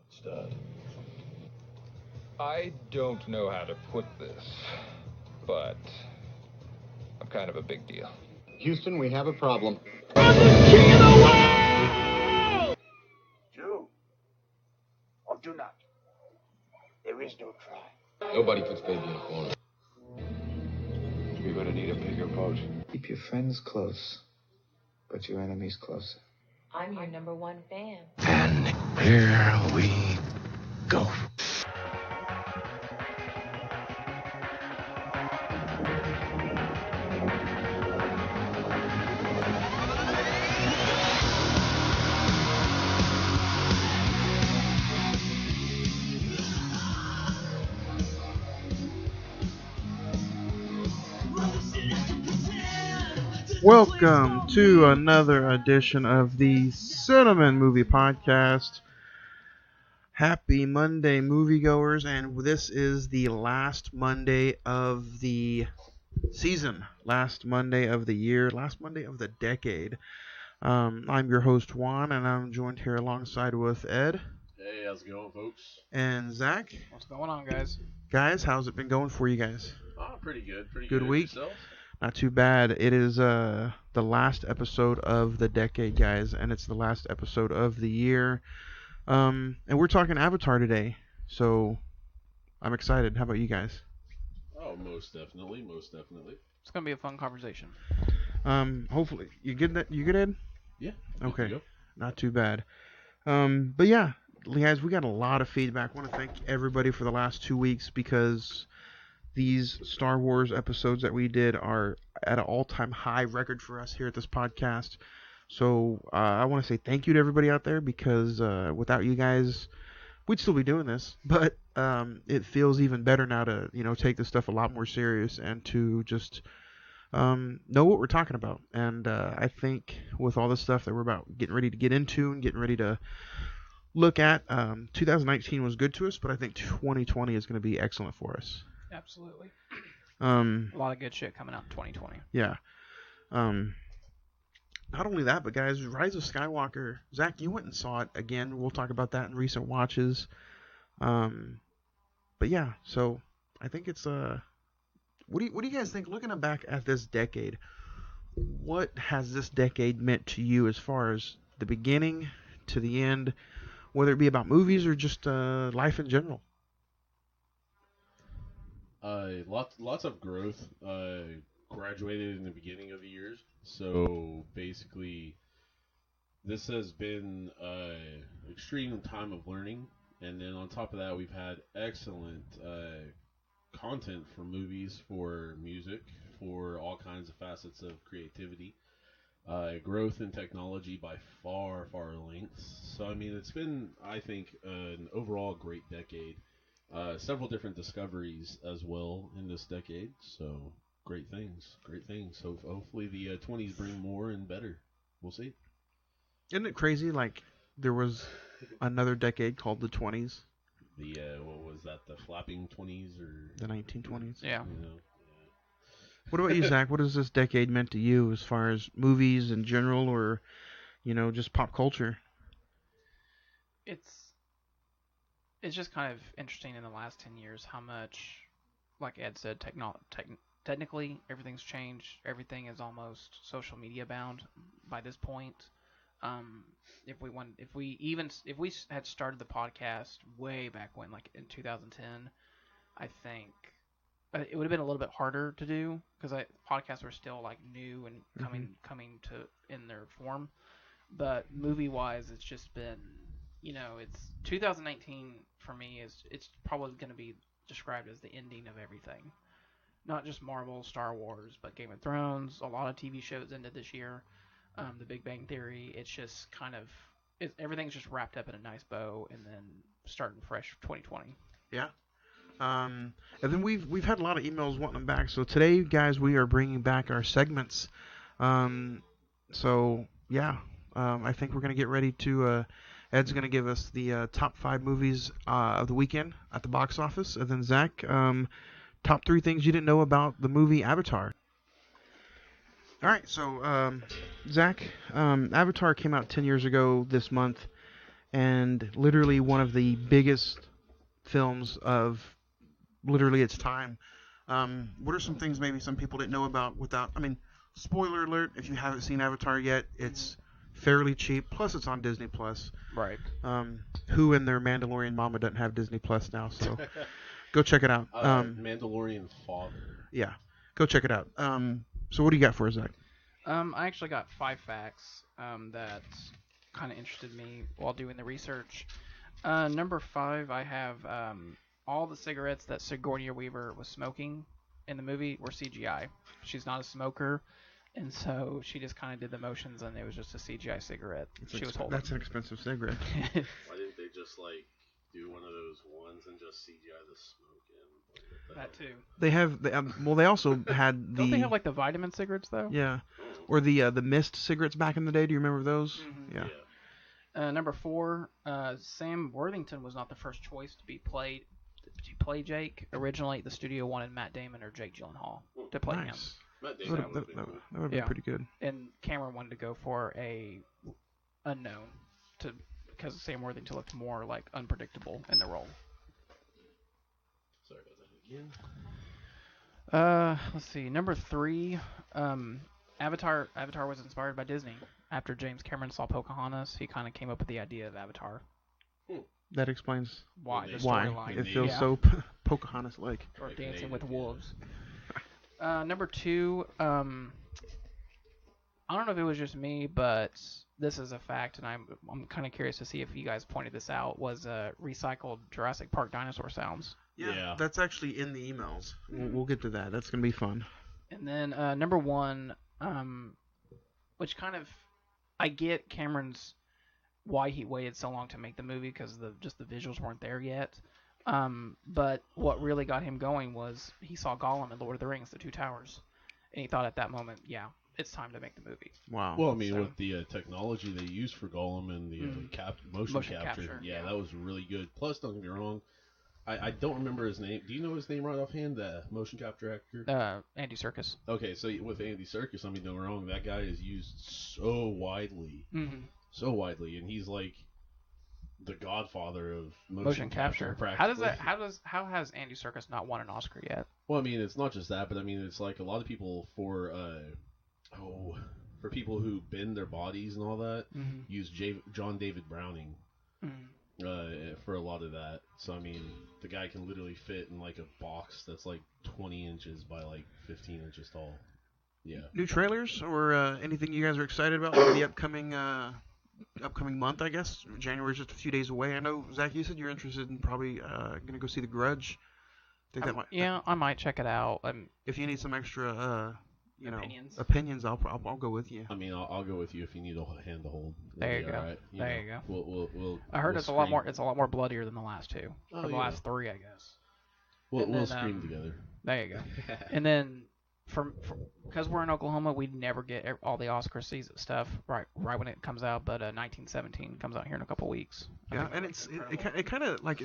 Stud. I don't know how to put this, but I'm kind of a big deal. Houston, we have a problem. King of the world! Do or do not. There is no try. Nobody puts baby in a corner. You're gonna need a bigger boat. Keep your friends close, but your enemies closer. I'm your number one fan. And here we go. Welcome to another edition of the Cine-Men movie podcast. Happy Monday, moviegoers, and this is the last Monday of the season, last Monday of the year, last Monday of the decade. I'm your host, Juan, and I'm joined here alongside with Ed. Hey, how's it going, folks? And Zach. What's going on, guys? Guys, how's it been going for you guys? Oh, pretty good. Pretty good. Good week? Yourself? Not too bad. It is the last episode of the decade, guys, and it's the last episode of the year. And we're talking Avatar today, so I'm excited. How about you guys? Oh, most definitely, most definitely. It's gonna be a fun conversation. Hopefully. You good, Ed? Yeah. Okay. Not too bad. But yeah, guys, we got a lot of feedback. I want to thank everybody for the last 2 weeks because these Star Wars episodes that we did are at an all-time high record for us here at this podcast. So I want to say thank you to everybody out there because without you guys, we'd still be doing this. But it feels even better now to take this stuff a lot more serious and to just know what we're talking about. And I think with all the stuff that we're about getting ready to get into and getting ready to look at, 2019 was good to us, but I think 2020 is going to be excellent for us. Absolutely. A lot of good shit coming out in 2020. Yeah. Not only that, but guys, Rise of Skywalker. Zach, you went and saw it again. We'll talk about that in recent watches. But yeah, so I think it's what do you guys think? Looking back at this decade, what has this decade meant to you as far as the beginning to the end, whether it be about movies or just life in general? Lots of growth. Graduated in the beginning of the years, so basically, this has been extreme time of learning, and then on top of that, we've had excellent content for movies, for music, for all kinds of facets of creativity. Growth in technology by far lengths. So I mean, it's been, I think, an overall great decade. Several different discoveries as well in this decade, so great things. So hopefully the 20s bring more and better. We'll see. Isn't it crazy? Like there was another decade called the 20s. The what was that? The flapping 20s or the 1920s? Yeah. What about you, Zach? What has this decade meant to you as far as movies in general, or just pop culture? It's just kind of interesting in the last 10 years how much, like Ed said, technically everything's changed. Everything is almost social media bound by this point. If we had started the podcast way back when, like in 2010, I think it would have been a little bit harder to do because podcasts were still like new and coming to in their form. But movie wise, it's just been, it's 2019 for me it's probably going to be described as the ending of everything. Not just Marvel, Star Wars, but Game of Thrones. A lot of TV shows ended this year. The Big Bang Theory. It's just kind of everything's just wrapped up in a nice bow, and then starting fresh for 2020. Yeah. And then we've had a lot of emails wanting them back. So today, guys, we are bringing back our segments. So yeah, I think we're gonna get ready to. Ed's gonna give us the top 5 movies of the weekend at the box office, and then Zach, top 3 things you didn't know about the movie Avatar. All right, so Zach, Avatar came out 10 years ago this month, and literally one of the biggest films of literally its time. What are some things maybe some people didn't know about without, I mean, spoiler alert, if you haven't seen Avatar yet, it's fairly cheap, plus it's on Disney Plus. Right. Who in their Mandalorian mama doesn't have Disney Plus now, so go check it out. Mandalorian father. Yeah, go check it out. So what do you got for us, Zach? I actually got 5 facts that kind of interested me while doing the research. Number 5, I have all the cigarettes that Sigourney Weaver was smoking in the movie were CGI. She's not a smoker, and so she just kind of did the motions, and it was just a CGI cigarette she was holding. That's an expensive cigarette. Why didn't they just like do one of those ones and just CGI the smoke in? That too. They also had the. Don't they have like the vitamin cigarettes though? Yeah, or the mist cigarettes back in the day. Do you remember those? Mm-hmm. Yeah. Number 4, Sam Worthington was not the first choice to play Jake. Originally, the studio wanted Matt Damon or Jake Gyllenhaal to play him. Matt Damon That would have been pretty good. And Cameron wanted to go for a unknown because Sam Worthington looked more like unpredictable in the role. Sorry about that again. Let's see. Number 3, Avatar was inspired by Disney. After James Cameron saw Pocahontas, he kind of came up with the idea of Avatar. That explains why the why storyline. it feels so Pocahontas-like. Or Dancing with Wolves. Number 2, I don't know if it was just me, but this is a fact, and I'm kind of curious to see if you guys pointed this out, was recycled Jurassic Park dinosaur sounds. Yeah, that's actually in the emails. We'll get to that. That's going to be fun. And then number 1, which kind of, I get Cameron's why he waited so long to make the movie because the visuals weren't there yet. But what really got him going was he saw Gollum in Lord of the Rings, The Two Towers, and he thought at that moment, yeah, it's time to make the movie. Wow. Well, I mean, with the technology they used for Gollum and the motion capture, yeah, that was really good. Plus, don't get me wrong, I don't remember his name. Do you know his name right offhand, the motion capture actor? Andy Serkis. Okay, so with Andy Serkis, I mean, don't get me wrong, that guy is used so widely. So widely, and he's like the godfather of motion capture. How has Andy Serkis not won an Oscar yet? Well, I mean, it's not just that, but I mean, it's like a lot of people for people who bend their bodies and all that use John David Browning for a lot of that. So I mean, the guy can literally fit in like a box that's like 20 inches by like 15 inches tall. Yeah. New trailers or anything you guys are excited about for the upcoming month, I guess? January's just a few days away. I know, Zach, you said you're interested in probably going to go see The Grudge. I might check it out. If you need some extra, opinions, I'll go with you. I mean, I'll go with you if you need a hand to hold. There you go. Right. There you go. We'll I heard we'll it's a lot more. It's a lot more bloodier than the last 2, or the last 3, I guess. We'll scream together. There you go. And then because we're in Oklahoma, we never get all the Oscar season stuff right when it comes out. But 1917 comes out here in a couple weeks. Yeah, and it kind of like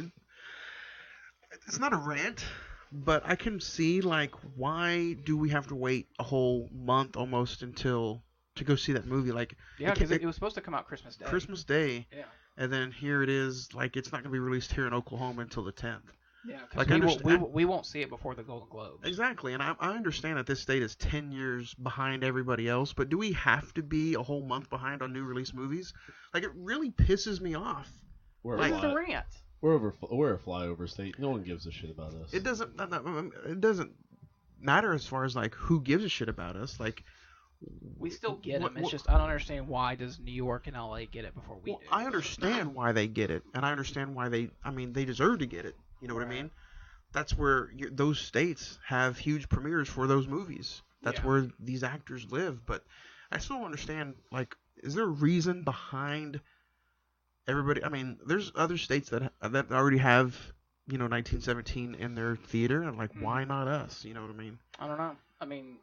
it's not a rant, but I can see like why do we have to wait a whole month almost to go see that movie? Like because it was supposed to come out Christmas Day. Christmas Day. Yeah. And then here it is, like it's not going to be released here in Oklahoma until the 10th. Yeah, because we won't see it before the Golden Globes. Exactly, and I understand that this state is 10 years behind everybody else, but do we have to be a whole month behind on new release movies? Like, it really pisses me off. This is a rant. We're a flyover state. No one gives a shit about us. It doesn't matter as far as, like, who gives a shit about us. Like, we still get them. It's just I don't understand why does New York and LA get it before we do. I understand why they get it, and I understand why they deserve to get it. You know what I mean? That's where those states have huge premieres for those movies. That's where these actors live. But I still don't understand, like, is there a reason behind everybody? I mean, there's other states that already have, 1917 in their theater. And, like, why not us? You know what I mean? I don't know. I mean,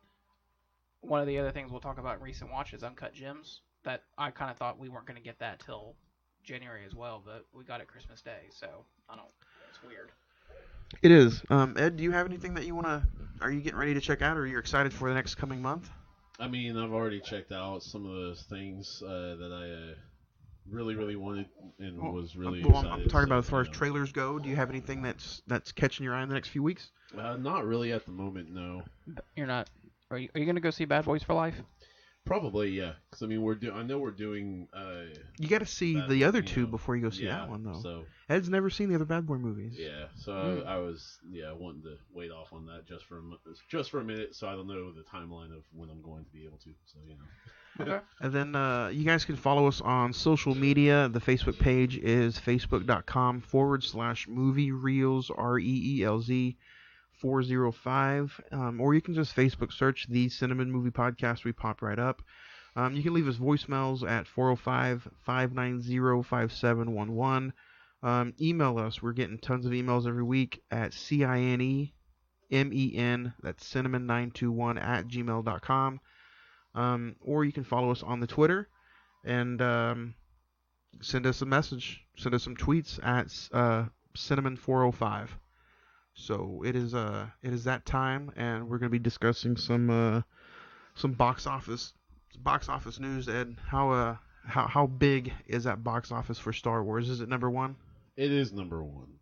one of the other things we'll talk about in recent watches, Uncut Gems, that I kind of thought we weren't going to get that till January as well, but we got it Christmas Day, so I don't. It's weird. It is. Ed, do you have anything that you want to... Are you getting ready to check out, or are you excited for the next coming month? I mean, I've already checked out some of those things that really, really wanted and was really well, excited. I'm talking about as so, far as trailers go. Do you have anything that's catching your eye in the next few weeks? Not really at the moment, no. You're not. Are you going to go see Bad Boys for Life? Probably, yeah. Because I mean, I know we're doing. You got to see Bad the Boy, other two before you go see yeah, that one, though. So Ed's never seen the other Bad Boy movies. yeah, so I was wanting to wait off on that just for a minute, so I don't know the timeline of when I'm going to be able to. So Okay. And then you guys can follow us on social media. The Facebook page is facebook.com/movie reels REELZ 405, or you can just Facebook search the Cine-Men Movie Podcast. We pop right up. You can leave us voicemails at 405-590-5711. Email us. We're getting tons of emails every week at CINEMEN, that's cinnamon921 at gmail.com. Or you can follow us on the Twitter and send us a message. Send us some tweets at Cinnamon405. So it is that time, and we're going to be discussing some box office news. Ed, how big is that box office for Star Wars? Is it number one? it is number one.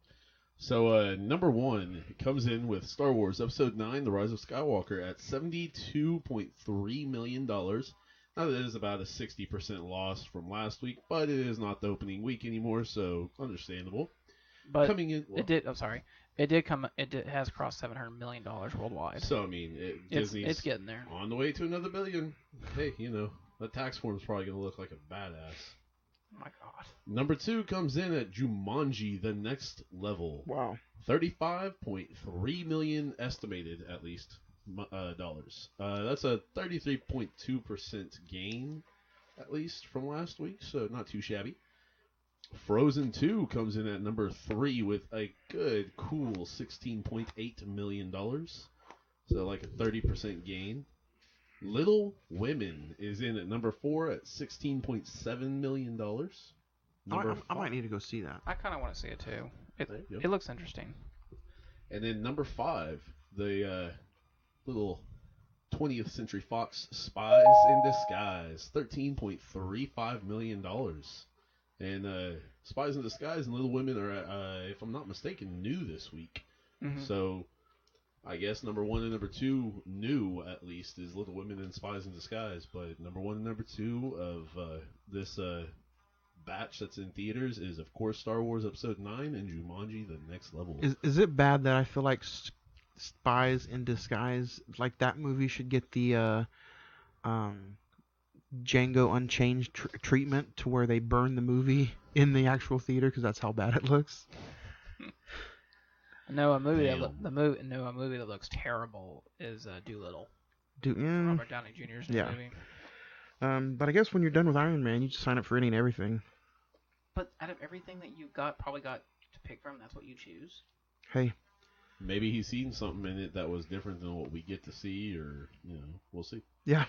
So number one comes in with Star Wars Episode 9: The Rise of Skywalker at $72.3 million. Now that is about a 60% loss from last week, but it is not the opening week anymore, so understandable. But Coming in, it did. I'm sorry. It did come. It has crossed $700 million worldwide. So I mean, Disney's it's getting there. on the way to another billion. Hey, the tax form's probably gonna look like a badass. Oh my God. Number two comes in at Jumanji: The Next Level. Wow. 35.3 million estimated, at least, dollars. That's a 33.2% gain, at least, from last week, so not too shabby. Frozen 2 comes in at number 3 with a good, cool $16.8 million. So like a 30% gain. Little Women is in at number 4 at $16.7 million. I might need to go see that. I kind of want to see it too. There you go. It looks interesting. And then number 5, the little 20th Century Fox Spies in Disguise, $13.35 million. And Spies in Disguise and Little Women are, if I'm not mistaken, new this week. Mm-hmm. So I guess number 1 and number 2, new at least, is Little Women and Spies in Disguise. But number 1 and number 2 of this batch that's in theaters is, of course, Star Wars Episode 9 and Jumanji: The Next Level. Is it bad that I feel like Spies in Disguise, like that movie, should get the Django Unchained treatment, to where they burn the movie in the actual theater because that's how bad it looks? No, a movie that looks terrible is Doolittle. Robert Downey Jr.'s new movie. But I guess when you're done with Iron Man, you just sign up for any and everything. But out of everything that you probably got to pick from, that's what you choose. Hey. Maybe he's seen something in it that was different than what we get to see, or, we'll see. Yeah.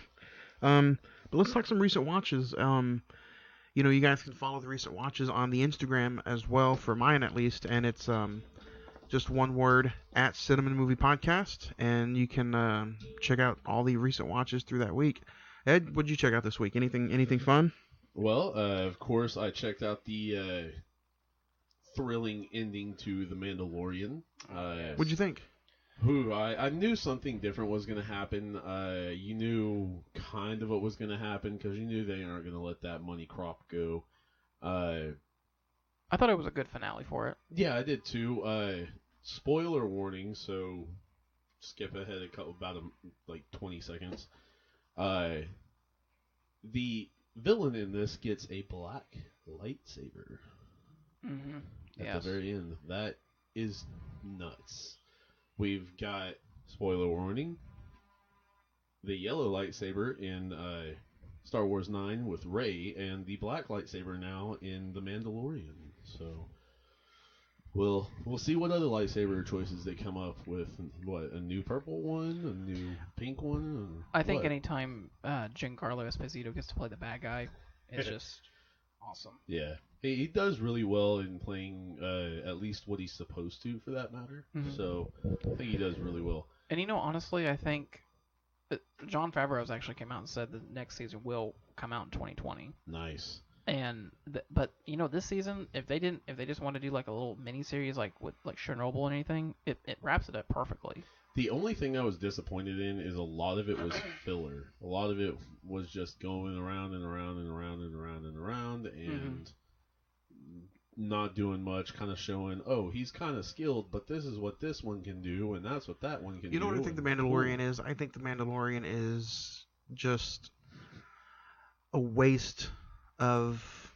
But let's talk some recent watches. You guys can follow the recent watches on the Instagram as well, for mine at least, and it's just one word, at Cine-Men Movie Podcast, and you can check out all the recent watches through that week. Ed, what'd you check out this week? Anything fun? Well, of course, I checked out the thrilling ending to The Mandalorian. What'd you think? I knew something different was going to happen. You knew kind of what was going to happen, because you knew they aren't going to let that money crop go. I thought it was a good finale for it. Yeah, I did too. Spoiler warning, so skip ahead about 20 seconds. The villain in this gets a black lightsaber. Mm-hmm. At the very end. That is nuts. We've got, spoiler warning, the yellow lightsaber in Star Wars 9 with Rey, and the black lightsaber now in The Mandalorian. So we'll see what other lightsaber choices they come up with. What, a new purple one, a new pink one? I think anytime Giancarlo Esposito gets to play the bad guy, it's just awesome. Yeah. He does really well in playing at least what he's supposed to, for that matter. Mm-hmm. So I think he does really well. And honestly, I think Jon Favreau's actually came out and said the next season will come out in 2020. Nice. But this season, if they just want to do like a little mini series like with like Chernobyl and anything, it wraps it up perfectly. The only thing I was disappointed in is a lot of it was filler. A lot of it was just going around and around and around and around and around and not doing much, kind of showing, oh, he's kind of skilled, but this is what this one can do, and that's what that one can do. You know what I think The Mandalorian is? I think The Mandalorian is just a waste of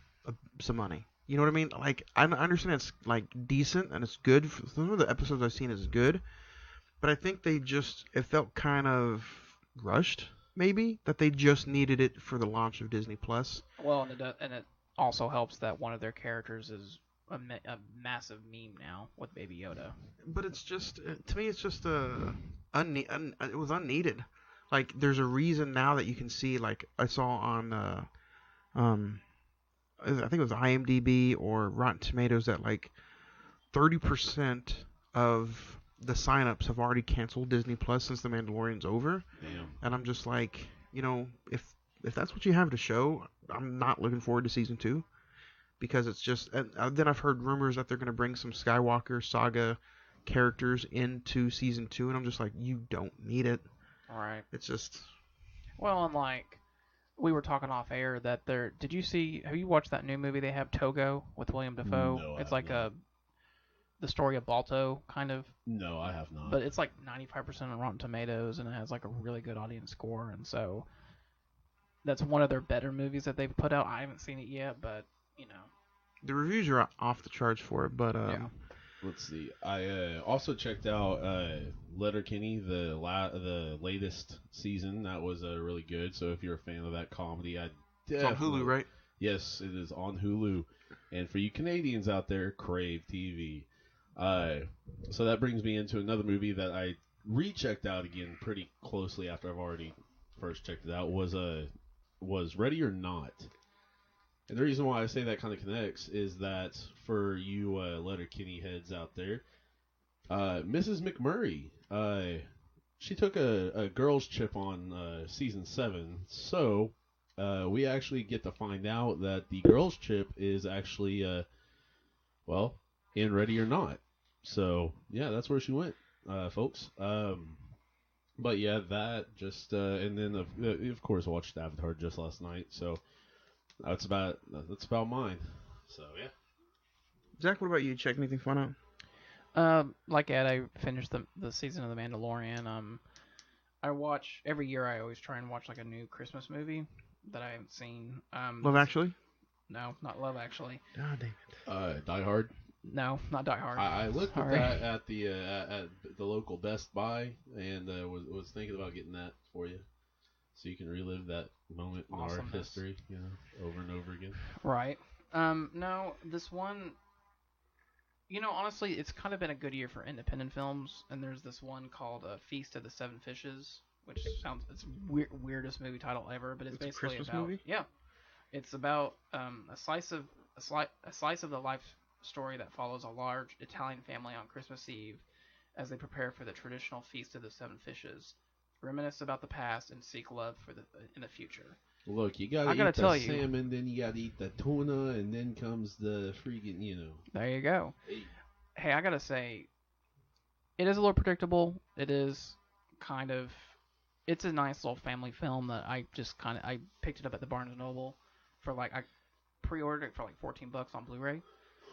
some money. You know what I mean? Like, I understand it's like decent and it's good. Some of the episodes I've seen is good, but I think it felt kind of rushed. Maybe that they just needed it for the launch of Disney Plus. Well, and it also helps that one of their characters is a massive meme now with Baby Yoda. But it's just, to me, it's just it was unneeded. Like, there's a reason now that you can see, like, I saw on, I think it was IMDb or Rotten Tomatoes that, like, 30% of the signups have already canceled Disney Plus since The Mandalorian's over. Damn. And I'm just like, if that's what you have to show, I'm not looking forward to season 2. Because it's just, and then I've heard rumors that they're going to bring some Skywalker saga characters into season 2, and I'm just like, you don't need it. All right. It's just. Well, and like, we were talking off air that have you watched that new movie they have, Togo, with William Dafoe? No, it's like the story of Balto, kind of. No, I have not. But it's like 95% on Rotten Tomatoes, and it has like a really good audience score, and so that's one of their better movies that they've put out. I haven't seen it yet, but the reviews are off the charts for it, but yeah. Let's see. I also checked out Letterkenny, the latest season. That was really good. So if you're a fan of that comedy, it's on Hulu, right? Yes, it is on Hulu. And for you Canadians out there, Crave TV. So that brings me into another movie that I rechecked out again pretty closely after I've already first checked it out. Was Ready or Not. And the reason why I say that kind of connects is that for you Letterkenny heads out there, Mrs. McMurray, she took a girl's trip on season 7, so we actually get to find out that the girl's trip is actually, in Ready or Not. So, yeah, that's where she went, folks. But yeah, that just, and then of course I watched Avatar just last night, so that's about mine. So yeah. Zach, what about you? Check anything fun out? Like Ed, I finished the season of The Mandalorian. I watch every year. I always try and watch like a new Christmas movie that I haven't seen. Love Actually? No, not Love Actually. Oh, damn it. Die Hard. No, not Die Hard. I looked at that at the local Best Buy and was thinking about getting that for you, so you can relive that moment in our history, over and over again. Right. No, this one. Honestly, it's kind of been a good year for independent films, and there's this one called Feast of the Seven Fishes, which it's weirdest movie title ever, but it's basically a Christmas about movie? Yeah, it's about a slice of the life story that follows a large Italian family on Christmas Eve as they prepare for the traditional Feast of the Seven Fishes, reminisce about the past, and seek love in the future. Look, you gotta eat the salmon, then you gotta eat the tuna, and then comes the freaking, There you go. Hey, I gotta say, it is a little predictable. It is it's a nice little family film that I picked it up at the Barnes & Noble for I pre-ordered it for like $14 on Blu-ray,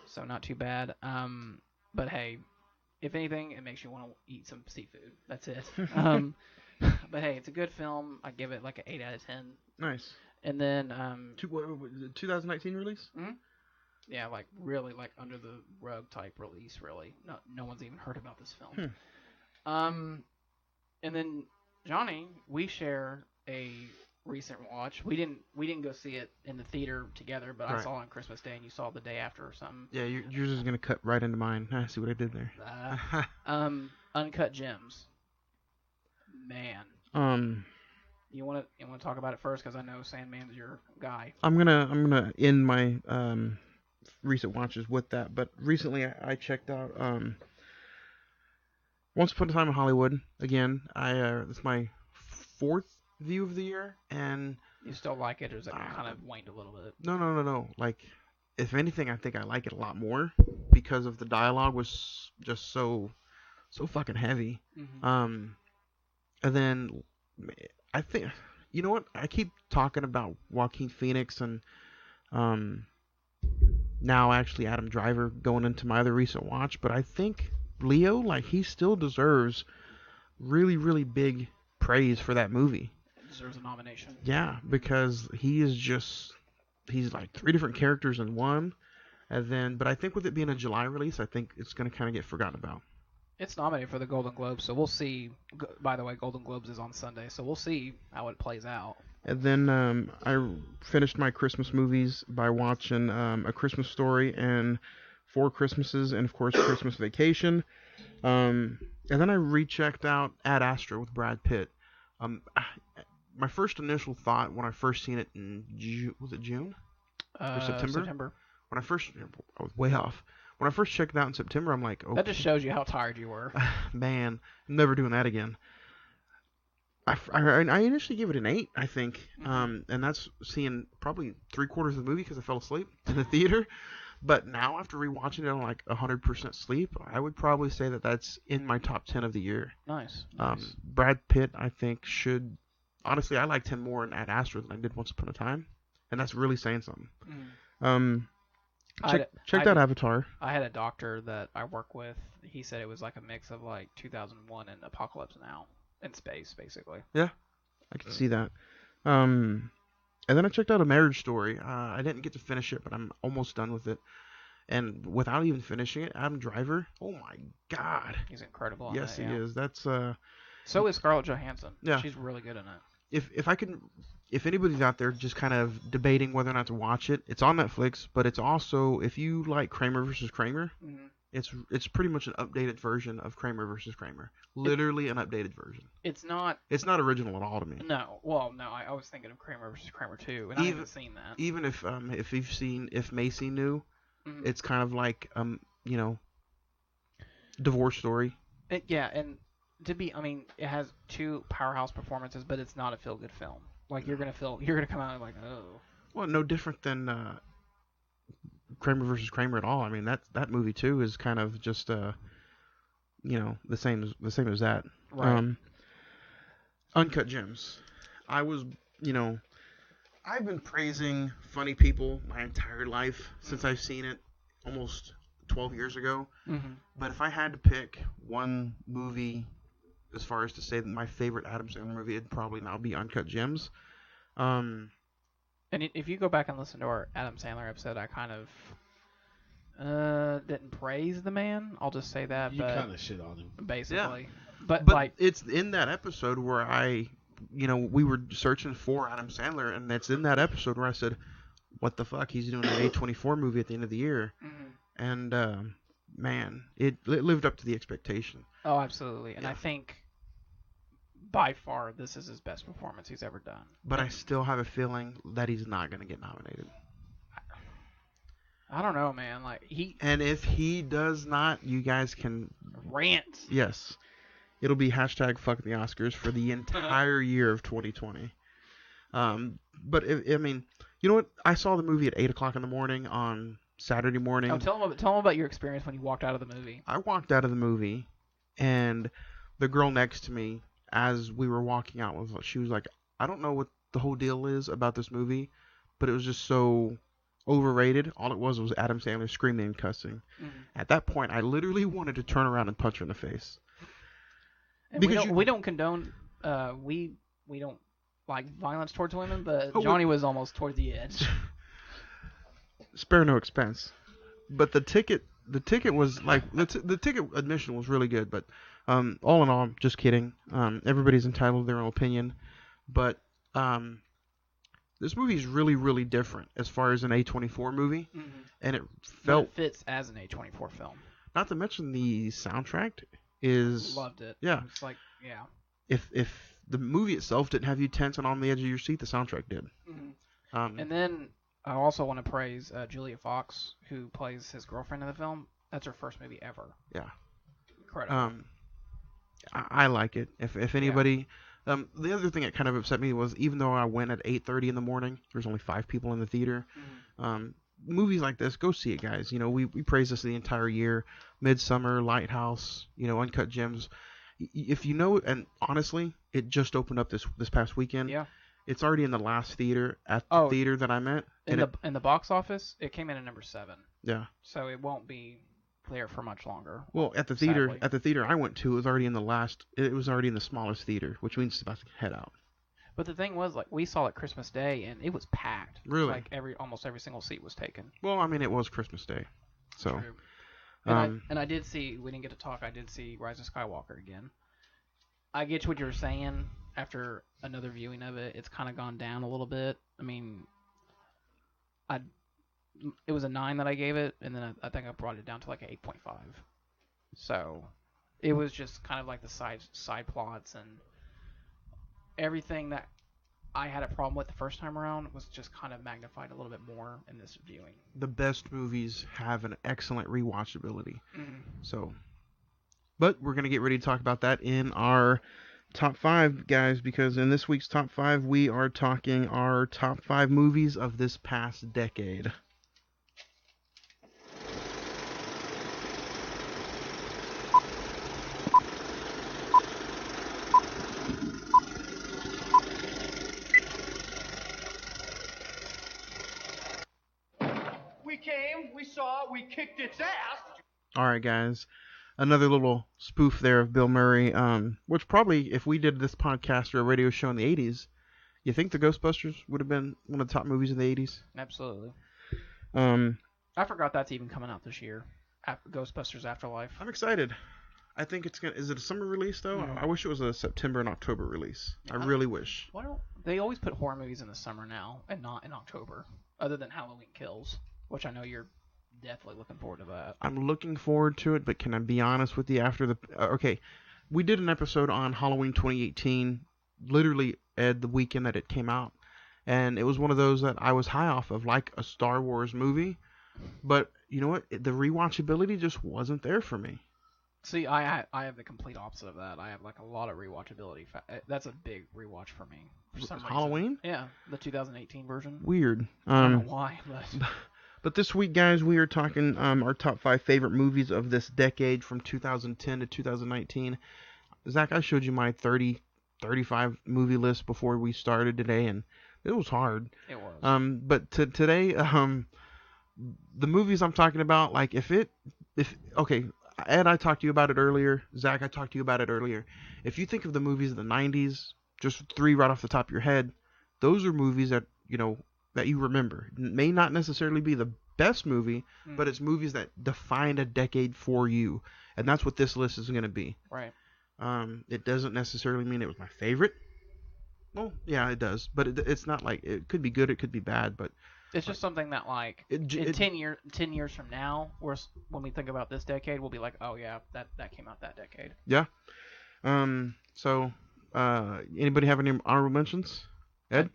so not too bad. But hey, if anything, it makes you want to eat some seafood. That's it. But hey, it's a good film. I give it like an 8 out of 10. Nice. And then 2019 release? Mm-hmm. Yeah, really under the rug type release. Really, no one's even heard about this film. And then Johnny, we share a recent watch. We didn't go see it in the theater together, but right. I saw it on Christmas Day, and you saw it the day after or something. Yeah, yours is gonna cut right into mine. I see what I did there. Uncut Gems. Man. You want to talk about it first, because I know Sandman's your guy. I'm gonna end my recent watches with that, but recently I checked out Once Upon a Time in Hollywood again. It's my 4th view of the year, and You still like it, or is it kind of waned a little bit? No. Like, if anything, I think I like it a lot more because of the dialogue was just so fucking heavy. Mm-hmm. And then I think, you know what? I keep talking about Joaquin Phoenix and now actually Adam Driver going into my other recent watch, but I think Leo, like, he still deserves really, really big praise for that movie. It deserves a nomination. Yeah, because he's like 3 different characters in one, and then, but I think with it being a July release, I think it's going to kind of get forgotten about. It's nominated for the Golden Globes, so we'll see. By the way, Golden Globes is on Sunday, so we'll see how it plays out. And then I finished my Christmas movies by watching A Christmas Story and Four Christmases, and of course Christmas Vacation. And then I rechecked out Ad Astra with Brad Pitt. My first initial thought when I first seen it in was it June or September? September. When I was way off. When I first checked it out in September, I'm like, okay. That just shows you how tired you were. Man, I'm never doing that again. I initially gave it an 8, I think, and that's seeing probably 3/4 of the movie because I fell asleep in the theater. But now, after rewatching it on like 100% sleep, I would probably say that that's in my top 10 of the year. Nice. Brad Pitt, I think, should... Honestly, I liked him more in Ad Astra than I did Once Upon a Time, and that's really saying something. Check out Avatar. I had a doctor that I work with. He said it was like a mix of like 2001 and Apocalypse Now in space, basically. Yeah, I can see that. And then I checked out A Marriage Story. I didn't get to finish it, but I'm almost done with it. And without even finishing it, Adam Driver, oh my God. He's incredible. Yes, he is. That's So is Scarlett Johansson. Yeah. She's really good in it. If anybody's out there just kind of debating whether or not to watch it, it's on Netflix, but it's also, if you like Kramer versus Kramer, it's pretty much an updated version of Kramer versus Kramer. Literally an updated version. It's not original at all to me. No. Well, no, I was thinking of Kramer versus Kramer 2, and I haven't seen that. Even if you've seen If Macy Knew, it's kind of like divorce story. And it has 2 powerhouse performances, but it's not a feel-good film. Like, you're gonna come out like, oh. Well, no different than Kramer versus Kramer at all. I mean, that movie too is kind of just the same as that. Right. Uncut Gems. I've been praising Funny People my entire life since I've seen it almost 12 years ago. But if I had to pick one movie as far as to say that my favorite Adam Sandler movie, it'd probably now be Uncut Gems. And if you go back and listen to our Adam Sandler episode, I kind of didn't praise the man. I'll just say that. You kind of shit on him. Basically. Yeah. But like, it's in that episode where we were searching for Adam Sandler, and it's in that episode where I said, what the fuck, he's doing an A24 movie at the end of the year. And, man, it lived up to the expectation. Oh, absolutely. And I think by far this is his best performance he's ever done. But I still have a feeling that he's not going to get nominated. I don't know, man. And if he does not, you guys can rant. Yes. It'll be hashtag fuck the Oscars for the entire year of 2020. But you know what? I saw the movie at 8 o'clock in the morning on Saturday morning. Oh, tell them about your experience when you walked out of the movie. I walked out of the movie, and the girl next to me, as we were walking out, she was like, I don't know what the whole deal is about this movie, but it was just so overrated. All it was Adam Sandler screaming and cussing. At that point, I literally wanted to turn around and punch her in the face. And we don't condone we don't like violence towards women, but Johnny was almost toward the edge. Spare no expense. But the ticket was like the ticket admission was really good, but all in all, just kidding. Everybody's entitled to their own opinion, but this movie is really, really different as far as an A24 movie, and it fits as an A24 film. Not to mention the soundtrack is loved it. Yeah, it's like If the movie itself didn't have you tense and on the edge of your seat, the soundtrack did. And then I also want to praise Julia Fox, who plays his girlfriend in the film. That's her first movie ever. Yeah. Incredible. I like it. If anybody, The other thing that kind of upset me was even though I went at 8:30 in the morning, there's only 5 people in the theater. Movies like this, go see it, guys. You know, we praise this the entire year. Midsummer, Lighthouse, you know, Uncut Gems. If you know, and honestly, it just opened up this past weekend. Yeah. It's already in the last theater at the theater that I'm at. In the box office, it came in at number 7. Yeah. So it won't be there for much longer. Well, at the theater I went to, it was already in the last. It was already in the smallest theater, which means it's about to head out. But the thing was, like, we saw it Christmas Day, and it was packed. Really? Like almost every single seat was taken. Well, I mean, it was Christmas Day, so. True. And I did see. We didn't get to talk. I did see Rise of Skywalker again. I get what you were saying. After another viewing of it, it's kind of gone down a little bit. I mean, it was a 9 that I gave it, and then I think I brought it down to like an 8.5. So it was just kind of like the side plots and everything that I had a problem with the first time around was just kind of magnified a little bit more in this viewing. The best movies have an excellent rewatchability. Mm-hmm. So, but we're going to get ready to talk about that in our top 5, guys, because in this week's top 5, we are talking our top 5 movies of this past decade. We came, we saw, we kicked its ass. All right, guys. Another little spoof there of Bill Murray, which probably, if we did this podcast or a radio show in the 80s, you think the Ghostbusters would have been one of the top movies of the 80s? Absolutely. I forgot that's even coming out this year. Ghostbusters Afterlife. I'm excited. I think it's gonna. Is it a summer release though? I wish it was a September and October release. I really wish. Why don't they always put horror movies in the summer now and not in October? Other than Halloween Kills, which I know you're definitely looking forward to that. I'm looking forward to it, but can I be honest with you? After the okay, we did an episode on Halloween 2018, literally Ed, the weekend that it came out, and it was one of those that I was high off of, like a Star Wars movie. But you know what? The rewatchability just wasn't there for me. See, I have the complete opposite of that. I have like a lot of rewatchability. That's a big rewatch for me. For some reason. Halloween? Yeah, the 2018 version. Weird. I don't know why, but. But this week, guys, we are talking our top 5 favorite movies of this decade from 2010 to 2019. Zach, I showed you my 35 movie list before we started today, and it was hard. It was. But today, the movies I'm talking about, like okay, Ed, I talked to you about it earlier. Zach, I talked to you about it earlier. If you think of the movies of the 90s, just 3 right off the top of your head, those are movies that, you know, that you remember. It may not necessarily be the best movie, but it's movies that defined a decade for you. And that's what this list is going to be. Right. It doesn't necessarily mean it was my favorite. Well, yeah, it does. But it's not like, it could be good, it could be bad, but it's just something that, like, in 10 years from now, when we think about this decade, we'll be like, oh yeah, that came out that decade. Yeah. So, anybody have any honorable mentions? Ed?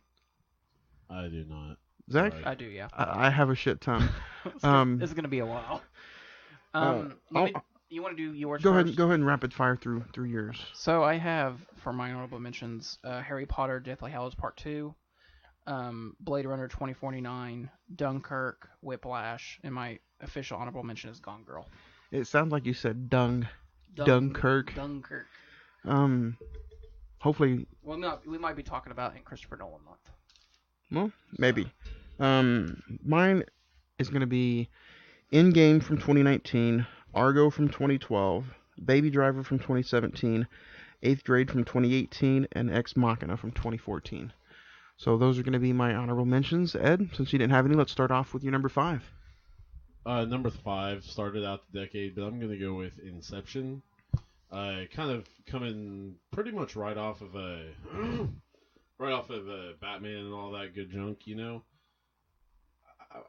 I do not. Zach? I do, yeah. I have a shit ton. It's going to be a while. You want to do yours go first? Go ahead and rapid fire through yours. So I have, for my honorable mentions, Harry Potter, Deathly Hallows Part 2, Blade Runner 2049, Dunkirk, Whiplash, and my official honorable mention is Gone Girl. It sounds like you said Dunkirk. Dunkirk. Hopefully. Well, no, we might be talking about in Christopher Nolan month. Well, maybe. Mine is going to be Endgame from 2019, Argo from 2012, Baby Driver from 2017, 8th Grade from 2018, and Ex Machina from 2014. So those are going to be my honorable mentions. Ed, since you didn't have any, let's start off with your number 5. Number 5 started out the decade, but I'm going to go with Inception. Kind of coming pretty much right off of Batman and all that good junk, you know.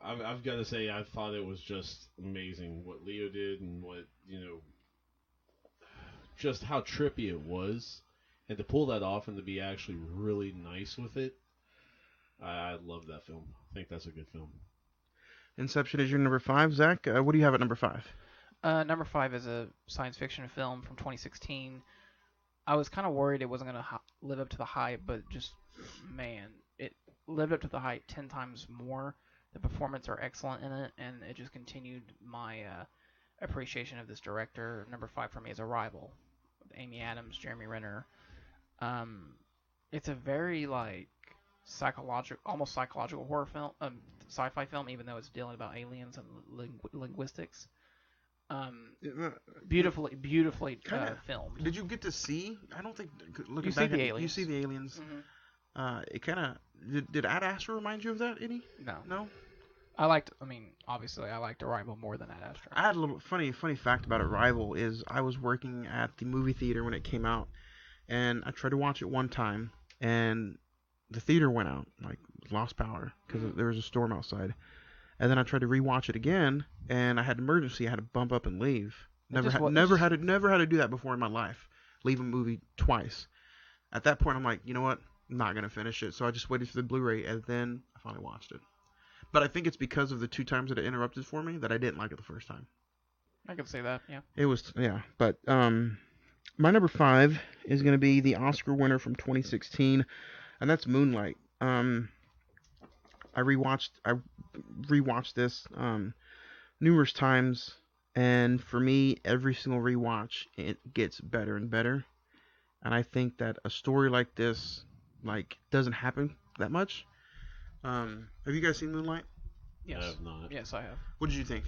I've got to say, I thought it was just amazing what Leo did and what, you know, just how trippy it was. And to pull that off and to be actually really nice with it, I love that film. I think that's a good film. Inception is your number 5. Zach, what do you have at number 5? Number 5 is a science fiction film from 2016. I was kind of worried it wasn't going to live up to the hype, but just, man, it lived up to the hype 10 times more. The performances are excellent in it, and it just continued my appreciation of this director. Number 5 for me is Arrival, with Amy Adams, Jeremy Renner. It's a very, like, almost psychological horror film, sci-fi film, even though it's dealing about aliens and linguistics. Beautifully filmed. Did you get to see? I don't think. You see the aliens. You see the aliens. Mm-hmm. It kind of did Ad Astra remind you of that, Eddie? No. Obviously, I liked Arrival more than Ad Astra. I had a little funny fact about Arrival is I was working at the movie theater when it came out, and I tried to watch it one time, and the theater went out, like lost power because there was a storm outside. And then I tried to rewatch it again, and I had an emergency. I had to bump up and leave. Never had to do that before in my life. Leave a movie twice. At that point, I'm like, you know what? I'm not gonna finish it. So I just waited for the Blu-ray, and then I finally watched it. But I think it's because of the 2 times that it interrupted for me that I didn't like it the first time. I can say that, yeah. It was, yeah. But my number 5 is gonna be the Oscar winner from 2016, and that's Moonlight. I rewatched this numerous times, and for me, every single rewatch it gets better and better. And I think that a story like this doesn't happen that much. Have you guys seen Moonlight? Yes. I have not. Yes, I have. What did you think,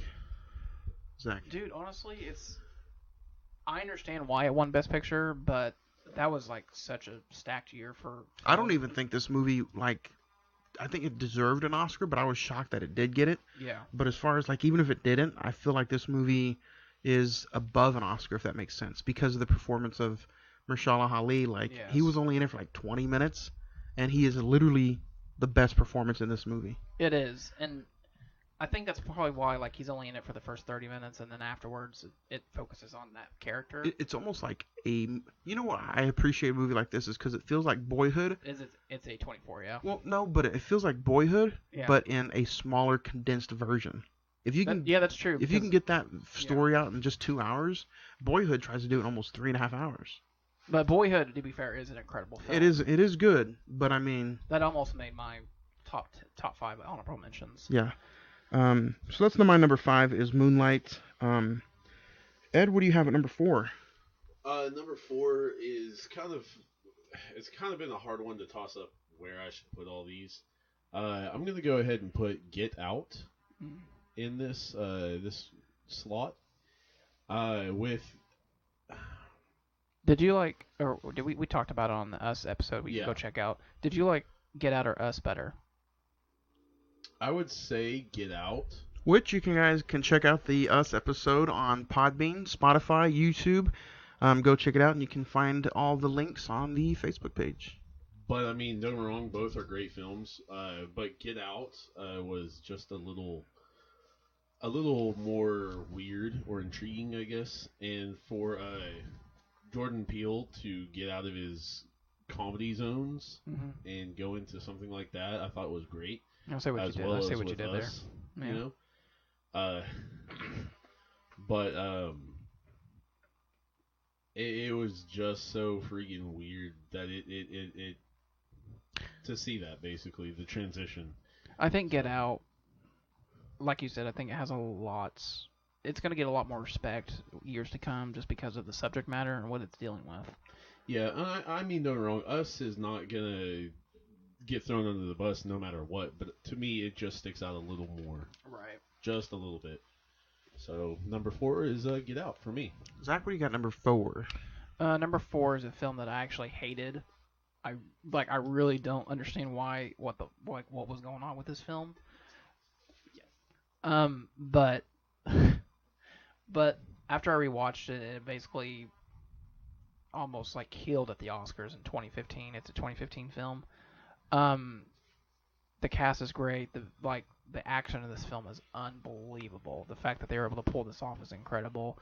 Zach? Dude, honestly, I understand why it won Best Picture, but that was like such a stacked year for. I don't even think this movie I think it deserved an Oscar, but I was shocked that it did get it. Yeah. But as far as even if it didn't, I feel like this movie is above an Oscar, if that makes sense, because of the performance of Mahershala Ali. Yes. He was only in it for 20 minutes, and he is literally the best performance in this movie. It is, and I think that's probably why he's only in it for the first 30 minutes, and then afterwards it focuses on that character. It's almost like you know what I appreciate a movie like this is because it feels like Boyhood. It's a 24, yeah. Well, no, but it feels like Boyhood, yeah. but in a smaller, condensed version. If you can, that's true. If you can get that story out in just 2 hours, Boyhood tries to do it in almost 3.5 hours. But Boyhood, to be fair, is an incredible film. It is good, but I mean that almost made my top 5 honorable mentions. Yeah. So that's my number 5 is Moonlight. Ed, what do you have at number 4? Number 4 is it's kind of been a hard one to toss up where I should put all these. I'm gonna go ahead and put Get Out in this slot. Did you or did we talked about it on the Us episode? We can go check out. Did you like Get Out or Us better? I would say Get Out. Which you guys can check out the Us episode on Podbean, Spotify, YouTube. Go check it out, and you can find all the links on the Facebook page. But I mean, don't get me wrong, both are great films. But Get Out was just a little more weird or intriguing, I guess. And for Jordan Peele to get out of his comedy zones and go into something like that, I thought was great. I'll say what you did. I'll say what you did there. Yeah. You know, but it was just so freaking weird that it to see that basically the transition. I think Get Out, like you said, I think it has it's going to get a lot more respect years to come just because of the subject matter and what it's dealing with. Yeah, I mean, don't get me wrong. Us is not going to get thrown under the bus no matter what, but to me, it just sticks out a little more. Right. Just a little bit. So, number 4 is Get Out for me. Zach, what do you got number 4? Number 4 is a film that I actually hated. I really don't understand what was going on with this film. But after I rewatched it, it basically almost killed at the Oscars in 2015. It's a 2015 film. The cast is great. The action in this film is unbelievable. The fact that they were able to pull this off is incredible.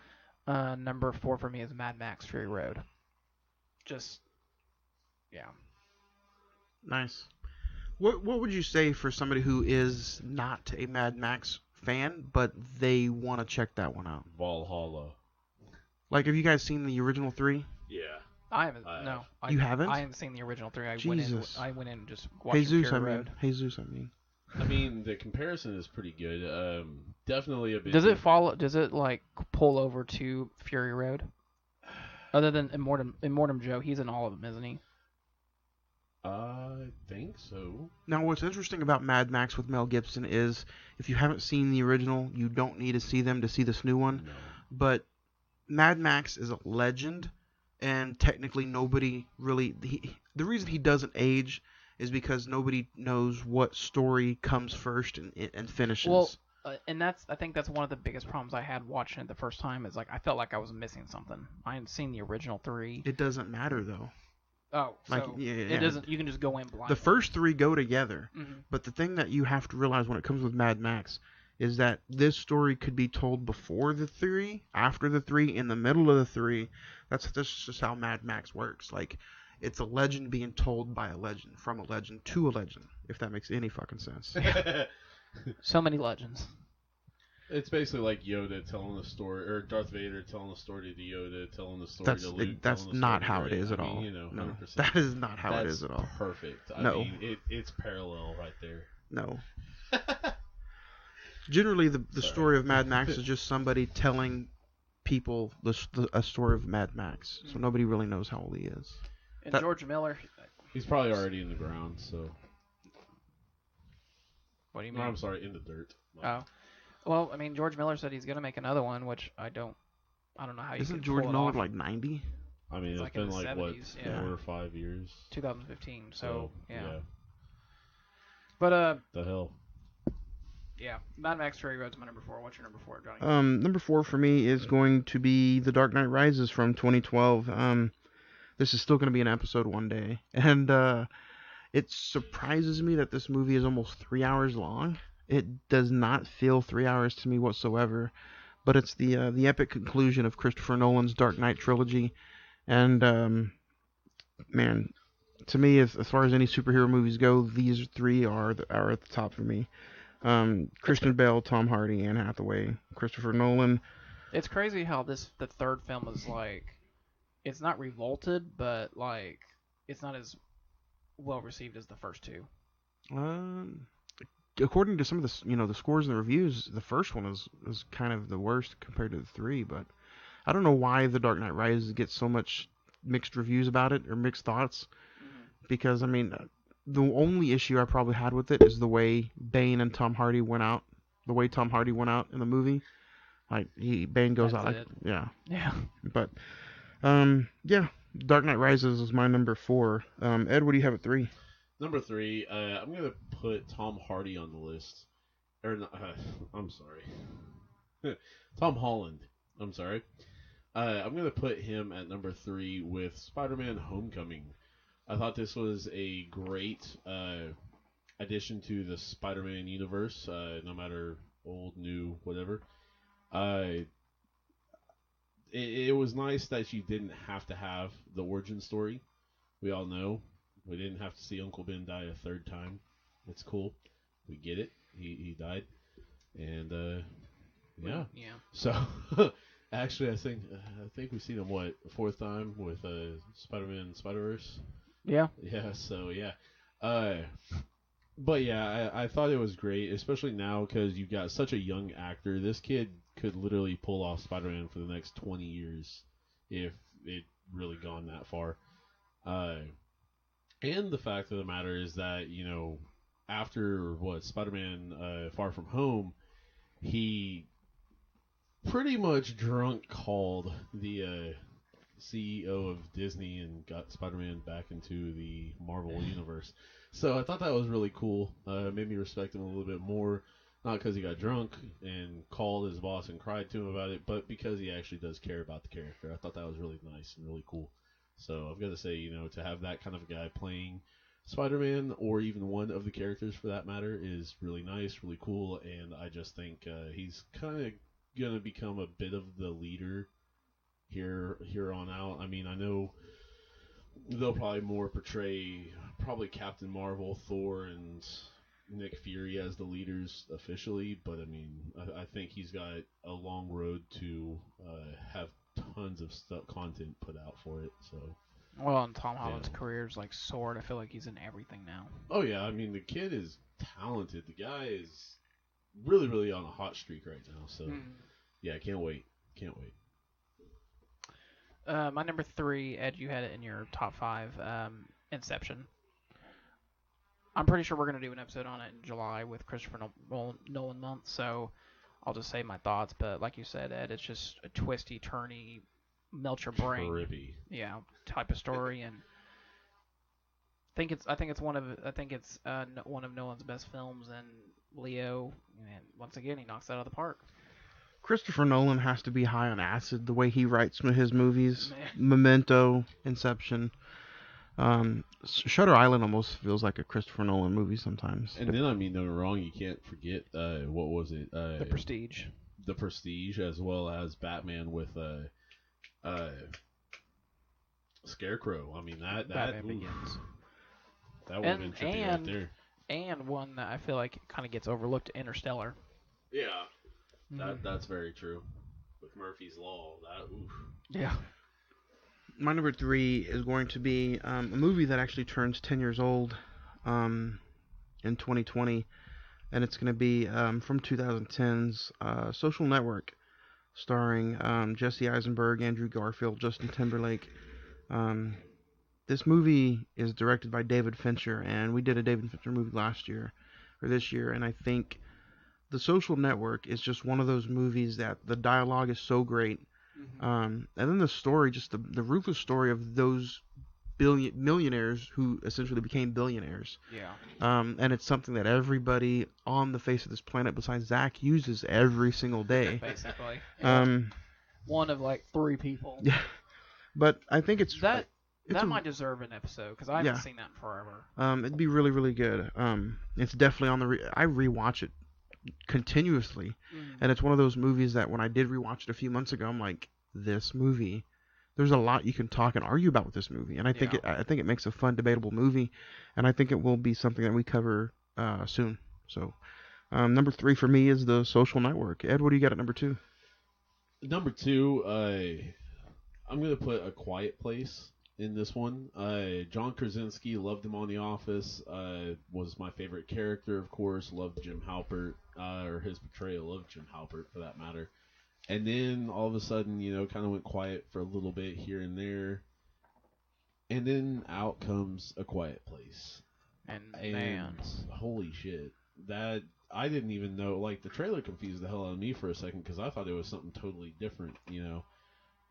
Number 4 for me is Mad Max Fury Road. Yeah. Nice. What would you say for somebody who is not a Mad Max fan, but they want to check that one out? Valhalla. Have you guys seen the original 3? Yeah. I haven't. No, You haven't? I haven't seen the original 3. Jesus. I went in and just watched Jesus, Fury Road. Jesus, I mean. I mean, the comparison is pretty good. Definitely a bit. Does it follow? Does it like pull over to Fury Road? Other than Immortum Joe, he's in all of them, isn't he? I think so. Now, what's interesting about Mad Max with Mel Gibson is, if you haven't seen the original, you don't need to see them to see this new one. No. But Mad Max is a legend, and technically nobody really... the reason he doesn't age is because nobody knows what story comes first and finishes. Well, and I think that's one of the biggest problems I had watching it the first time, is like I felt like I was missing something. I hadn't seen the original 3. It doesn't matter, though. Oh, Like, so yeah. it doesn't. You can just go in blind. The first 3 go together, Mhm. but the thing that you have to realize when it comes with Mad Max is that this story could be told before the 3, after the 3, in the middle of the 3. That's just how Mad Max works. Like, it's a legend being told by a legend, from a legend to a legend, if that makes any fucking sense. So many legends. It's basically like Yoda telling the story, or Darth Vader telling the story to Yoda, telling the story to Luke. That's telling the not story how to it Rey. is at I mean, all. You know, No, 100%. that is not how That's it is at all. Perfect. I No. mean, it's parallel right there. No. Generally, the story of Mad Max is just somebody telling people a story of Mad Max, so nobody really knows how old he is. And George Miller. He's probably already in the ground, so. What do you No, mean? I'm sorry, in the dirt. Oh. Well, I mean, George Miller said he's going to make another one, which I don't know how you Isn't can George pull it Miller off. like 90? I mean, It's it's like in been the like, 70s, what, yeah. 4 or 5 years? 2015, so yeah. The But, hell? yeah, Mad Max Fury Road's my number 4. What's your number 4, Johnny? Number 4 for me is going to be The Dark Knight Rises from 2012. This is still going to be an episode one day, and it surprises me that this movie is almost 3 hours long. It does not feel 3 hours to me whatsoever, but it's the epic conclusion of Christopher Nolan's Dark Knight trilogy, and man, to me, as far as any superhero movies go, these 3 are at the top for me. Christian Bale, Tom Hardy, Anne Hathaway, Christopher Nolan. It's crazy how the third film is like, it's not revolted, but like, it's not as well received as the first 2. According to some of the scores and the reviews, the first one is kind of the worst compared to the 3. But I don't know why The Dark Knight Rises gets so much mixed reviews about it, or mixed thoughts. Because I mean, the only issue I probably had with it is the way Bane and Tom Hardy went out. The way Tom Hardy went out in the movie, like Bane goes That's out, it. yeah. But yeah, Dark Knight Rises is my number 4. Ed, what do you have at 3? Number 3, I'm going to put Tom Hardy on the list. Or, I'm sorry. Tom Holland. I'm sorry. I'm going to put him at number 3 with Spider-Man Homecoming. I thought this was a great addition to the Spider-Man universe, no matter old, new, whatever. It was nice that you didn't have to have the origin story. We all know. We didn't have to see Uncle Ben die a 3rd time. It's cool. We get it. He died. And, yeah. Yeah. So, actually, I think we've seen him, what, a 4th time with Spider-Man Spider-Verse? Yeah. Yeah, so, yeah. But, yeah, I thought it was great, especially now because you've got such a young actor. This kid could literally pull off Spider-Man for the next 20 years if it really gone that far. And the fact of the matter is that, after, Spider-Man Far From Home, he pretty much drunk called the CEO of Disney and got Spider-Man back into the Marvel universe. So I thought that was really cool. Made me respect him a little bit more. Not because he got drunk and called his boss and cried to him about it, but because he actually does care about the character. I thought that was really nice and really cool. So I've got to say, to have that kind of a guy playing Spider-Man, or even one of the characters for that matter, is really nice, really cool, and I just think he's kind of going to become a bit of the leader here on out. I mean, I know they'll probably more portray probably Captain Marvel, Thor, and Nick Fury as the leaders officially, but I mean, I think he's got a long road to have tons of content put out for it. So Well, and Tom Holland's career's like soared. I feel like he's in everything now. Oh yeah, I mean the kid is talented. The guy is really, really on a hot streak right now. So yeah, I can't wait. Can't wait. My number 3, Ed, you had it in your top 5. Inception. I'm pretty sure we're gonna do an episode on it in July with Christopher Nolan month. So I'll just say my thoughts. But like you said, Ed, it's just a twisty, turny, melt your brain, Trippy. yeah, type of story, and I think it's one of Nolan's best films, and Leo, and once again, he knocks it out of the park. Christopher Nolan has to be high on acid the way he writes his movies. Memento, Inception. Shutter Island almost feels like a Christopher Nolan movie sometimes. And then, I mean, don't get me wrong, you can't forget, what was it? The Prestige. The Prestige, as well as Batman with Scarecrow. I mean, Batman Begins. That would have been trippy right there. And one that I feel like kind of gets overlooked, Interstellar. Yeah, that's very true. With Murphy's Law, oof. Yeah. My number 3 is going to be a movie that actually turns 10 years old in 2020, and it's going to be from 2010's Social Network, starring Jesse Eisenberg, Andrew Garfield, Justin Timberlake. This movie is directed by David Fincher, and we did a David Fincher movie this year, and I think The Social Network is just one of those movies that the dialogue is so great. And then the story, just the ruthless story of those millionaires who essentially became billionaires. Yeah. And it's something that everybody on the face of this planet besides Zach uses every single day. Basically. One of like 3 people. Yeah. But I think that might deserve an episode because I haven't seen that in forever. It'd be really, really good. It's definitely on I rewatch it continuously, and it's one of those movies that when I did rewatch it a few months ago, I'm like, this movie, there's a lot you can talk and argue about with this movie, and I think it makes a fun, debatable movie, and I think it will be something that we cover soon. So, number 3 for me is The Social Network. Ed, what do you got at number 2? Number 2, I'm gonna put A Quiet Place in this one. John Krasinski, loved him on The Office. Was my favorite character, of course. Loved Jim Halpert, or his portrayal of Jim Halpert, for that matter. And then all of a sudden, kind of went quiet for a little bit here and there. And then out comes A Quiet Place. And man, holy shit, that I didn't even know. Like, the trailer confused the hell out of me for a second because I thought it was something totally different.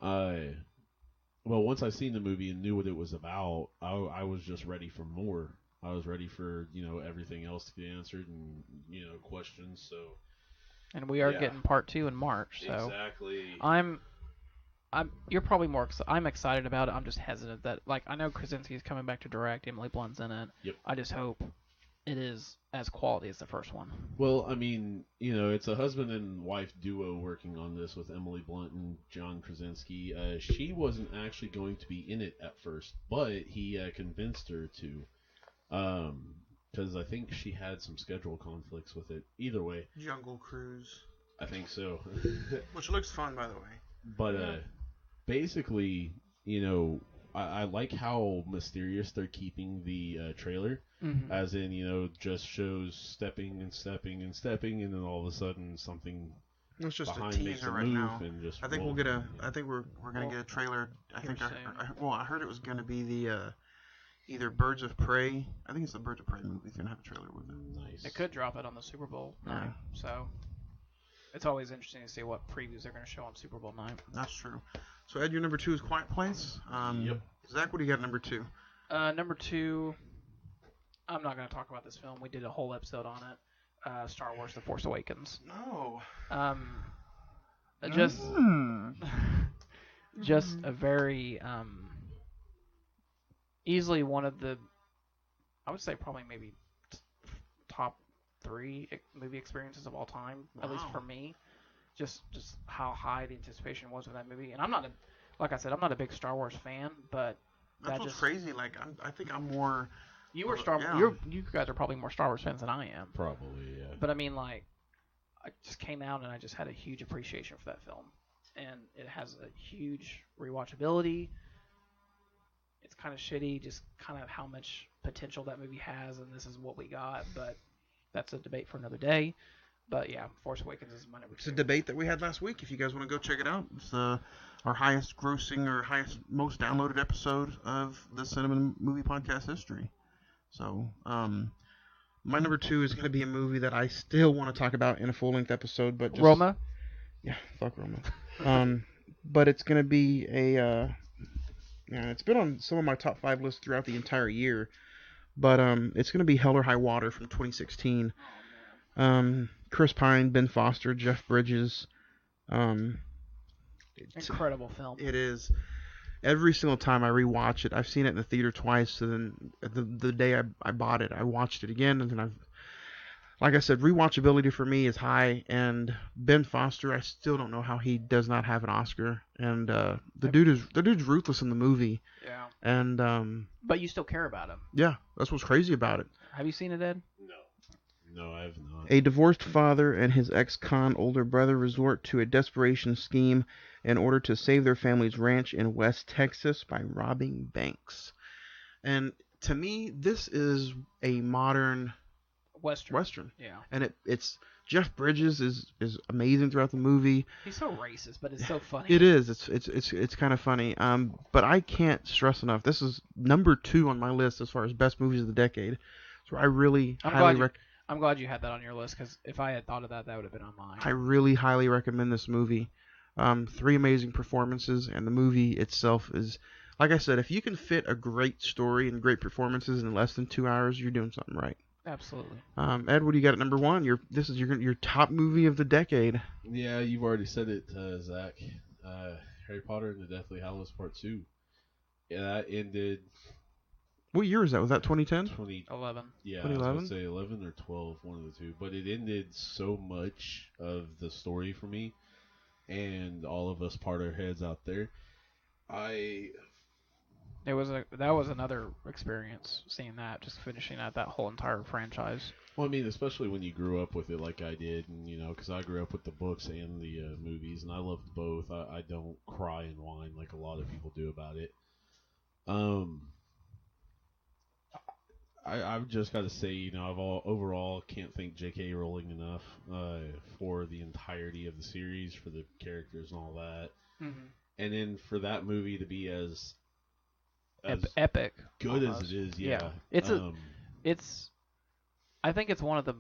Well, once I seen the movie and knew what it was about, I was just ready for more. I was ready for, everything else to get answered and, questions. So, and we are getting part 2 in March. So exactly. You're probably more. I'm excited about it. I'm just hesitant that, like, I know Krasinski's coming back to direct. Emily Blunt's in it. Yep. I just hope it is as quality as the first one. Well, I mean, it's a husband and wife duo working on this with Emily Blunt and John Krasinski. She wasn't actually going to be in it at first, but he convinced her to, because I think she had some schedule conflicts with it. Either way. Jungle Cruise. I think so. Which looks fun, by the way. But basically, I like how mysterious they're keeping the trailer. Mm-hmm. As in, just shows stepping and stepping and stepping, and then all of a sudden something it's just behind a makes teaser a right move now. And just I think roll. we're gonna get a trailer. I heard it was gonna be the either Birds of Prey. I think it's the Birds of Prey movie. It's gonna have a trailer with it. Nice. It could drop it on the Super Bowl night, so it's always interesting to see what previews they're gonna show on Super Bowl night. That's true. So Ed, your number 2 is Quiet Place. Yep. Zach, what do you got at number 2? Number 2. I'm not going to talk about this film. We did a whole episode on it. Star Wars: The Force Awakens. No. Just a very easily one of the, I would say probably maybe top 3 movie experiences of all time, at least for me. Just how high the anticipation was with that movie, and I'm not a big Star Wars fan, but that's what's crazy. Like I think I'm more. You were you guys are probably more Star Wars fans than I am. Probably, yeah. But I mean, like, I just came out and I just had a huge appreciation for that film, and it has a huge rewatchability. it's kind of shitty, just kind of how much potential that movie has, and this is what we got. But that's a debate for another day. But yeah, Force Awakens is my number 2. It's a debate that we had last week. If you guys want to go check it out, it's our highest grossing or highest most downloaded episode of the Cine-Men movie podcast history. So, my number 2 is going to be a movie that I still want to talk about in a full-length episode, but just... Roma? Yeah, fuck Roma. But it's going to be a... it's been on some of my top 5 lists throughout the entire year, but it's going to be Hell or High Water from 2016. Chris Pine, Ben Foster, Jeff Bridges. Incredible film. It is. Every single time I rewatch it, I've seen it in the theater twice. So then the day I bought it, I watched it again, and then like I said, rewatchability for me is high. And Ben Foster, I still don't know how he does not have an Oscar. And the dude's ruthless in the movie. Yeah. And but you still care about him. Yeah, that's what's crazy about it. Have you seen it, Ed? No, I have not. A divorced father and his ex-con older brother resort to a desperation scheme in order to save their family's ranch in West Texas by robbing banks. And to me, this is a modern Western. Yeah. And it's Jeff Bridges is amazing throughout the movie. He's so racist, but it's so funny. It is. It's kind of funny. But I can't stress enough. This is number 2 on my list as far as best movies of the decade. So I really I'm glad you had that on your list, because if I had thought of that, that would have been on mine. I really highly recommend this movie. 3 amazing performances, and the movie itself is, like I said, if you can fit a great story and great performances in less than 2 hours, you're doing something right. Absolutely. Ed, what do you got at number 1? This is your top movie of the decade. Yeah, you've already said it, Zach. Harry Potter and the Deathly Hallows Part 2. Yeah, that ended... What year is that? Was that 2010? 2011. Yeah, 2011? I was going to say 11 or 12, one of the two. But it ended so much of the story for me, and all of us Potter heads out there. That was another experience, seeing that, just finishing out that whole entire franchise. Well, I mean, especially when you grew up with it like I did, and because I grew up with the books and the movies, and I loved both. I don't cry and whine like a lot of people do about it. I've just got to say, overall can't thank J.K. Rowling enough for the entirety of the series, for the characters and all that, and then for that movie to be as epic, good almost. as it is. Yeah. I think it's one of the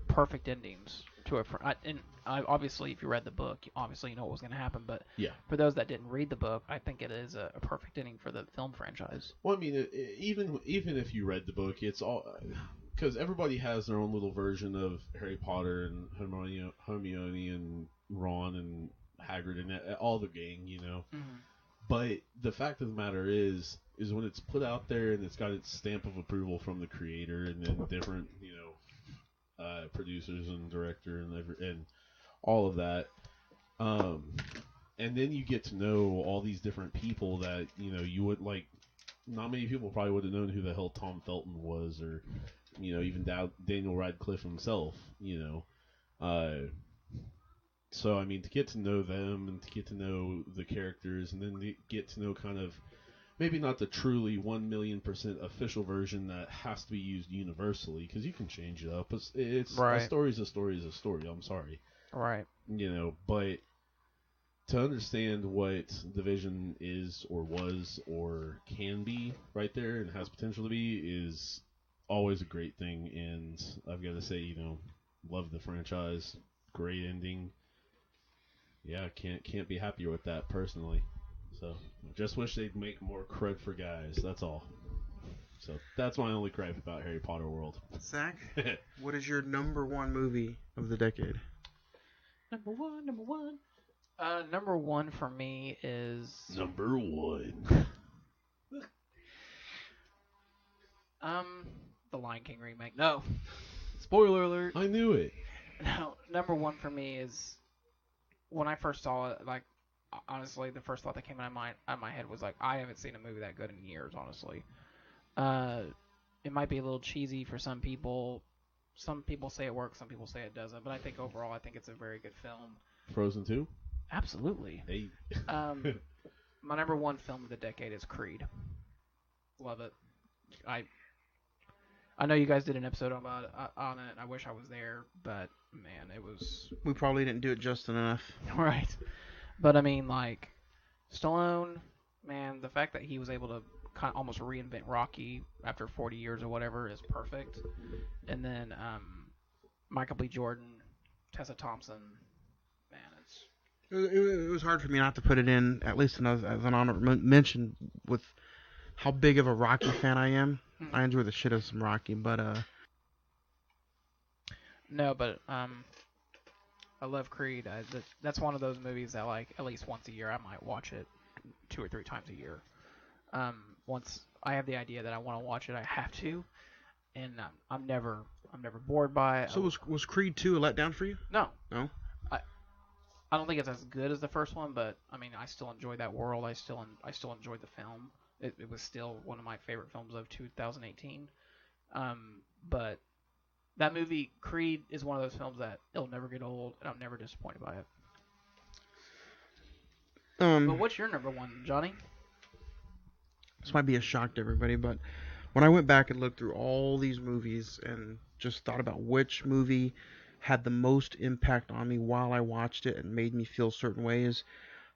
perfect endings to a. Obviously, if you read the book, obviously you know what was going to happen. But for those that didn't read the book, I think it is a perfect ending for the film franchise. Well, I mean, even if you read the book, it's all because everybody has their own little version of Harry Potter and Hermione and Ron and Hagrid and all the gang, But the fact of the matter is when it's put out there and it's got its stamp of approval from the creator and then different, producers and director and all of that, and then you get to know all these different people that you would like. Not many people probably would have known who the hell Tom Felton was, or even Daniel Radcliffe himself. So I mean, to get to know them and to get to know the characters, and then to get to know kind of maybe not the truly 1,000,000% official version that has to be used universally, because you can change it up. It's right. A story is a story is a story. I'm sorry. Right. But to understand what Division is or was or can be right there and has potential to be is always a great thing. And I've got to say, love the franchise. Great ending. Yeah, can't be happier with that personally. So just wish they'd make more cred for guys. That's all. So that's my only gripe about Harry Potter World. Zach, what is your number 1 movie of the decade? Number one. Number 1 for me is number 1. The Lion King remake. No, spoiler alert. I knew it. No, number 1 for me is when I first saw it. Like, honestly, the first thought that came out of my head was like, I haven't seen a movie that good in years. Honestly, it might be a little cheesy for some people. Some people say it works, some people say it doesn't. But I think overall, I think it's a very good film. Frozen 2? Absolutely. Hey. My number 1 film of the decade is Creed. Love it. I know you guys did an episode on it. I wish I was there, but man, it was We probably didn't do it just enough. right. But I mean, like Stallone, man, the fact that he was able to kind of almost reinvent Rocky after 40 years or whatever is perfect. And then Michael B. Jordan, Tessa Thompson, man, it's It was hard for me not to put it in, at least as an honorable mention, with how big of a Rocky fan I am. I enjoy the shit out of some Rocky, but no, but I love Creed. That's one of those movies that like at least once a year I might watch it 2 or 3 times a year. Once I have the idea that I want to watch it, I have to, and I'm never bored by it. So was Creed 2 a letdown for you? No. No? I don't think it's as good as the first one, but I mean, I still enjoy that world. I still enjoyed the film. It was still one of my favorite films of 2018. But that movie, Creed, is one of those films that it'll never get old, and I'm never disappointed by it. But what's your number one, Johnny? This might be a shock to everybody, but when I went back and looked through all these movies and just thought about which movie had the most impact on me while I watched it and made me feel certain ways,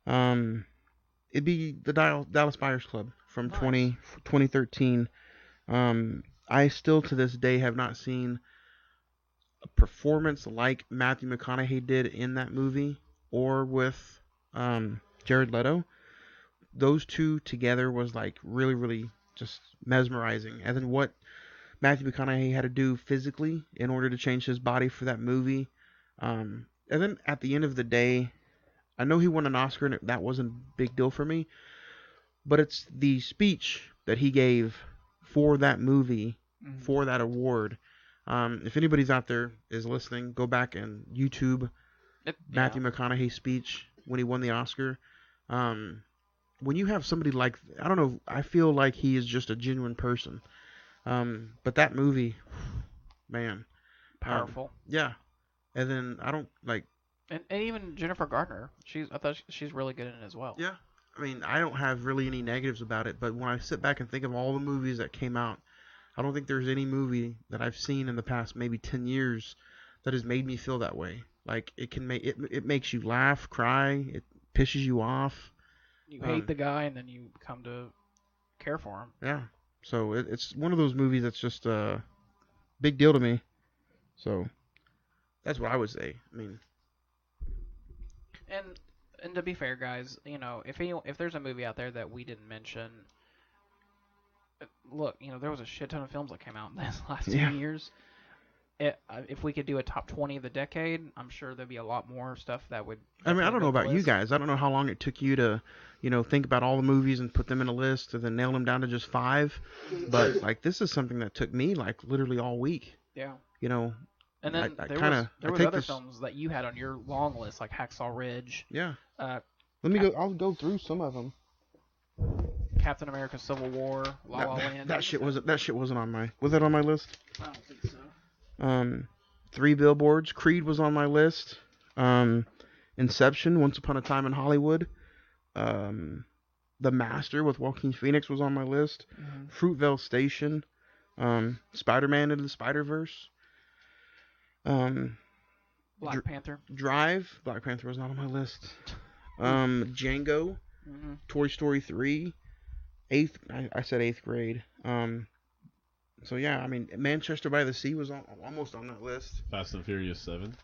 it'd be the Dallas Buyers Club from 2013. I still to this day have not seen a performance like Matthew McConaughey did in that movie or with Jared Leto. Those two together was like really, really just mesmerizing. And then what Matthew McConaughey had to do physically in order to change his body for that movie. And then at the end of the day, I know he won an Oscar and that wasn't a big deal for me, but it's the speech that he gave for that movie, for that award. If anybody's out there is listening, go back and YouTube Matthew McConaughey's speech when he won the Oscar. When you have somebody like, I don't know, I feel like he is just a genuine person. But that movie, man. Powerful. Yeah. And then I don't like. And even Jennifer Garner, I thought she's really good in it as well. Yeah. I mean, I don't have really any negatives about it, but when I sit back and think of all the movies that came out, I don't think there's any movie that I've seen in the past maybe 10 years that has made me feel that way. Like it makes you laugh, cry, it pisses you off. You hate the guy, and then you come to care for him. Yeah. So it's one of those movies that's just a big deal to me. So that's what I would say. I mean, and to be fair, guys, you know, if there's a movie out there that we didn't mention, look, you know, there was a shit ton of films that came out in this last 2 years. If we could do a top 20 of the decade, I'm sure there'd be a lot more stuff that would. I mean, I don't know about you guys. I don't know how long it took you to, you know, think about all the movies and put them in a list and then nail them down to just 5. But like, this is something that took me like literally all week. Yeah. You know. And then there was other films that you had on your long list, like Hacksaw Ridge. Yeah. I'll go through some of them. Captain America: Civil War, La La Land. That shit wasn't on my. Was that on my list? I don't think so. 3 Billboards. Creed was on my list. Inception, Once Upon a Time in Hollywood. The Master with Joaquin Phoenix was on my list. Fruitvale Station. Spider-Man Into the Spider-Verse. Black Panther. Drive. Black Panther was not on my list. Django. Toy Story 3. I said 8th grade. So yeah, I mean, Manchester by the Sea was almost on that list. Fast and Furious 7.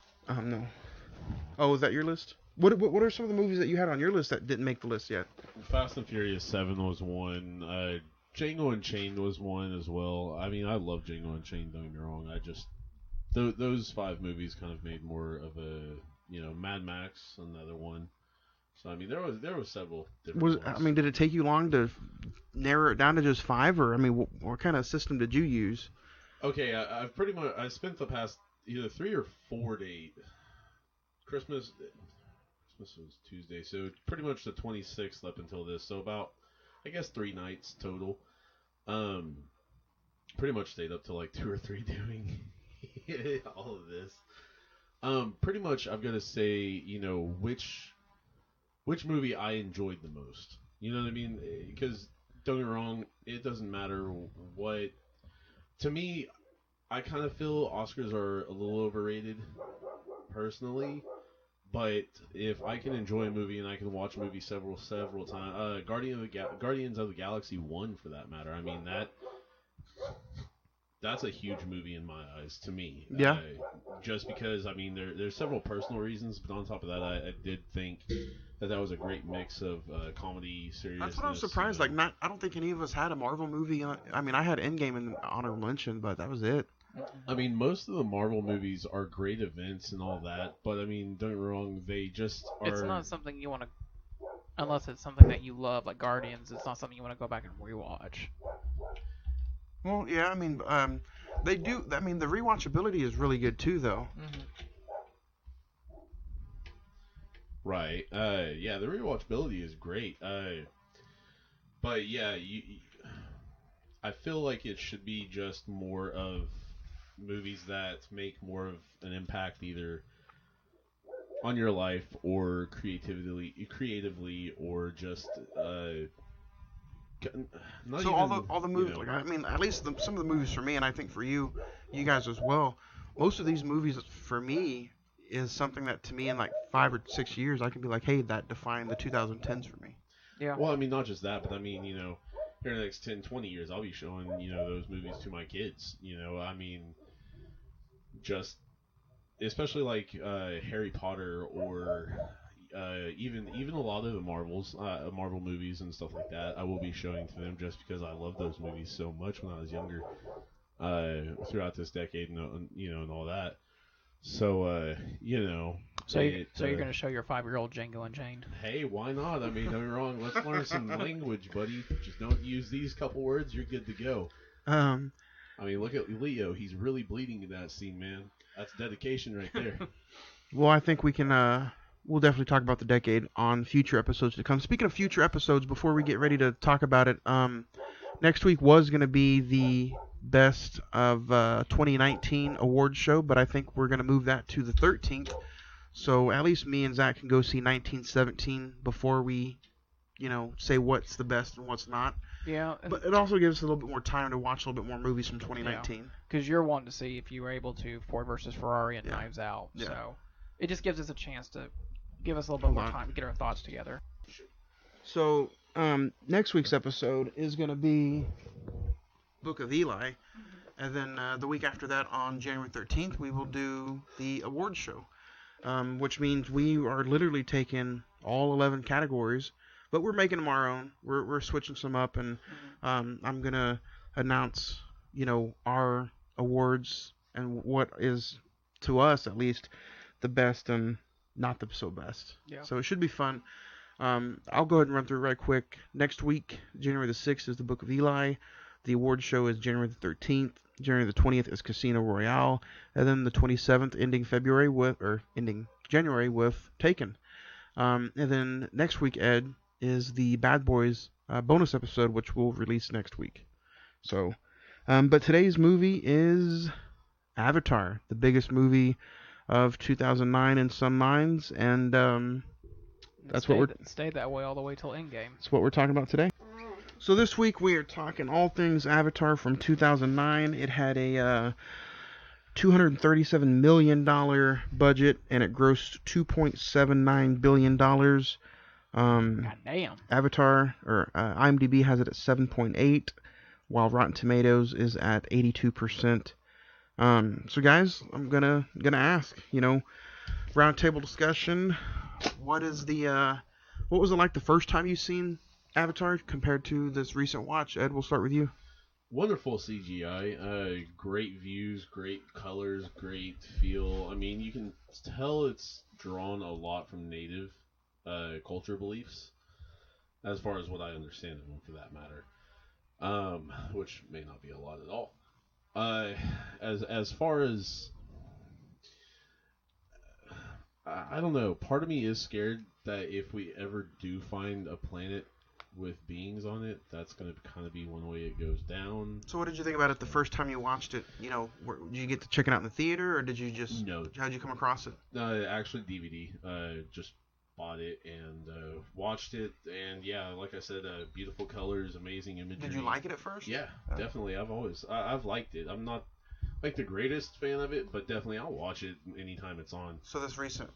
No. Oh, is that your list? What are some of the movies that you had on your list that didn't make the list yet? Fast and Furious 7 was one. Django Unchained was one as well. I mean, I love Django Unchained, don't get me wrong. I just those 5 movies kind of made more of a, you know, Mad Max, another one. So I mean, there was several different ones. I mean, did it take you long to narrow it down to just 5, or I mean, what kind of system did you use? Okay, I've pretty much spent the past either 3 or 4 days. Christmas was Tuesday, so pretty much the 26th up until this. So about, I guess, 3 nights total. Pretty much stayed up till like 2 or 3 doing all of this. Pretty much, I've got to say, you know, which movie I enjoyed the most. You know what I mean? Because don't get me wrong, it doesn't matter what. To me, I kind of feel Oscars are a little overrated, personally. But if I can enjoy a movie and I can watch a movie several times, Guardians of the Galaxy 1 for that matter. I mean that's a huge movie in my eyes to me. Yeah. Just because I mean there's several personal reasons, but on top of that, I did think that was a great mix of comedy, seriousness. That's what I was surprised. Like, I don't think any of us had a Marvel movie. I mean, I had Endgame in honorable mention, but that was it. I mean, most of the Marvel movies are great events and all that, but I mean, don't get me wrong, they just are. It's not something you want to, unless it's something that you love, like Guardians. It's not something you want to go back and rewatch. Well, yeah, I mean, they do. I mean, the rewatchability is really good too, though. Mm-hmm. Right. Yeah, the rewatchability is great. But yeah, I feel like it should be just more of movies that make more of an impact either on your life or creatively or just not So even, all the movies, like, I mean, at least some of the movies for me, and I think for you guys as well. Most of these movies for me is something that to me in like 5 or 6 years I can be like, hey, that defined the 2010s for me. Yeah. Well, I mean, not just that, but I mean, here in the next 10, 20 years, I'll be showing, those movies to my kids. I mean, just especially like Harry Potter or even a lot of the Marvel movies and stuff like that. I will be showing to them just because I love those movies so much when I was younger. Throughout this decade and and all that. So So you're gonna show your 5-year-old Django and Jane? Hey, why not? I mean, don't get me wrong. Let's learn some language, buddy. Just don't use these couple words. You're good to go. I mean, look at Leo. He's really bleeding in that scene, man. That's dedication right there. Well, I think we can. We'll definitely talk about the decade on future episodes to come. Speaking of future episodes, before we get ready to talk about it, next week was going to be the best of 2019 awards show, but I think we're going to move that to the 13th. So at least me and Zach can go see 1917 before we, say what's the best and what's not. Yeah. But it also gives us a little bit more time to watch a little bit more movies from 2019. Because you're wanting to see if you were able to Ford versus Ferrari and Knives Out. Yeah. So it just gives us a chance to give us a little bit more time to get our thoughts together. So next week's episode is going to be Book of Eli. And then the week after that, on January 13th, we will do the awards show. Which means we are literally taking all 11 categories, but we're making them our own. We're switching some up, and I'm going to announce, our awards and what is, to us at least, the best and not the so best. Yeah. So it should be fun. I'll go ahead and run through right quick. Next week, January the 6th, is the Book of Eli. The award show is January the 13th. January the 20th is Casino Royale. And then the 27th, ending January with Taken. And then next week, Ed, is the Bad Boys bonus episode, which we'll release next week. So, but today's movie is Avatar, the biggest movie of 2009 in some minds, and that's what we're stayed that way all the way till Endgame. That's what we're talking about today. So this week we are talking all things Avatar from 2009. It had a $237 million budget, and it grossed $2.79 billion. God damn. Avatar, or IMDb has it at 7.8, while Rotten Tomatoes is at 82%. So guys, I'm gonna ask, round table discussion. What was it like the first time you seen Avatar compared to this recent watch? Ed, we'll start with you. Wonderful CGI, great views, great colors, great feel. I mean, you can tell it's drawn a lot from native culture beliefs, as far as what I understand of them, for that matter, which may not be a lot at all. As far as I don't know, part of me is scared that if we ever do find a planet with beings on it, that's going to kind of be one way it goes down. So what did you think about it the first time you watched it? Did you get to check it out in the theater, or did you just... No. How'd you come across it? Actually, DVD. Just bought it and watched it. And yeah, like I said, beautiful colors, amazing imagery. Did you like it at first? Yeah, definitely. I've liked it. I'm not like the greatest fan of it, but definitely I'll watch it anytime it's on. So this recent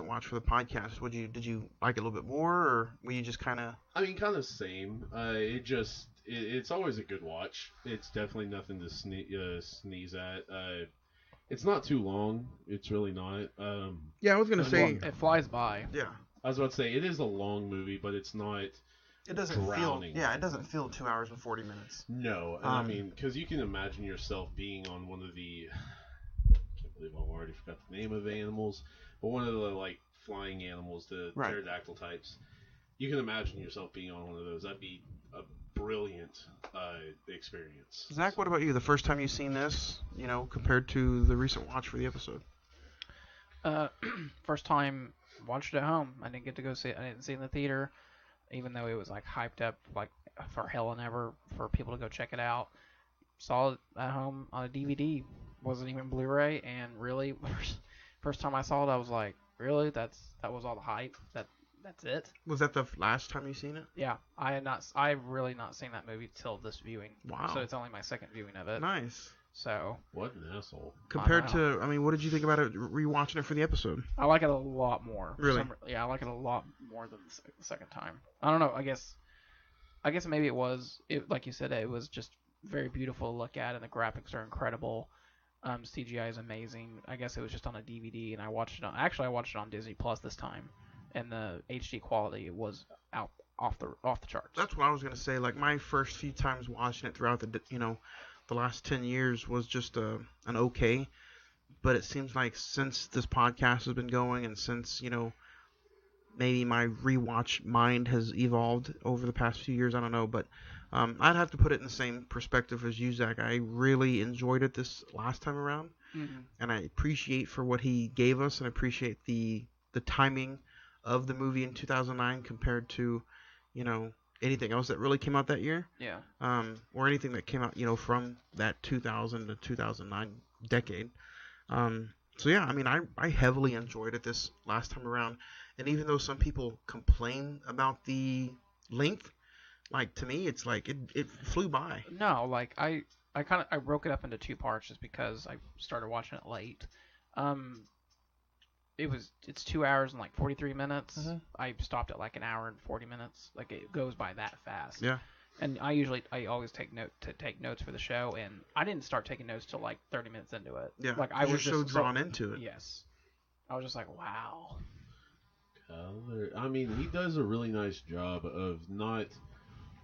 watch for the podcast, did you like it a little bit more, or were you just kind of? I mean, kind of same. It's always a good watch. It's definitely nothing to sneeze at. It's not too long. It's really not. Yeah, I was gonna say it flies by. Yeah, I was about to say it is a long movie, but it's not. It doesn't drowning. feel. Yeah, it doesn't feel 2 hours and 40 minutes. No, and I mean, because you can imagine yourself being on one of the. I can't believe I've already forgot the name of the animals, but one of the like flying animals, the pterodactyl types. You can imagine yourself being on one of those. That'd be a brilliant experience. Zach, what about you? The first time you seen this, compared to the recent watch for the episode? First time watched it at home. I didn't get to go see it. I didn't see it in the theater, even though it was like hyped up like for hell and ever for people to go check it out. Saw it at home on a DVD. Wasn't even Blu-ray, and really, first time I saw it, I was like, really? That was all the hype? That's it? Was that the last time you seen it? Yeah, I've really not seen that movie till this viewing. Wow. So it's only my second viewing of it. Nice. So. What an asshole. Compared to, what did you think about it rewatching it for the episode? I like it a lot more. Really? Yeah, I like it a lot more than the second time. I don't know. I guess maybe it was, like you said, it was just very beautiful to look at, and the graphics are incredible. CGI is amazing. I guess it was just on a DVD, and I watched it on Disney Plus this time, and the HD quality was out off the charts. That's what I was gonna say. Like my first few times watching it throughout the last 10 years was just an okay, but it seems like since this podcast has been going, and since maybe my rewatch mind has evolved over the past few years, I don't know, but I'd have to put it in the same perspective as you, Zach. I really enjoyed it this last time around, and I appreciate for what he gave us, and appreciate the timing of the movie in 2009 compared to, anything else that really came out that year. Yeah. Or anything that came out, from that 2000 to 2009 decade. So yeah, I heavily enjoyed it this last time around, and even though some people complain about the length, like to me, it's like it flew by. No, like I broke it up into two parts just because I started watching it late. It's 2 hours and like 43 minutes. Mm-hmm. I stopped at like an hour and 40 minutes. Like it goes by that fast. Yeah. And I always take notes for the show, and I didn't start taking notes till like 30 minutes into it. Yeah. Like I was so drawn into it. Yes. I was just like, wow. He does a really nice job of not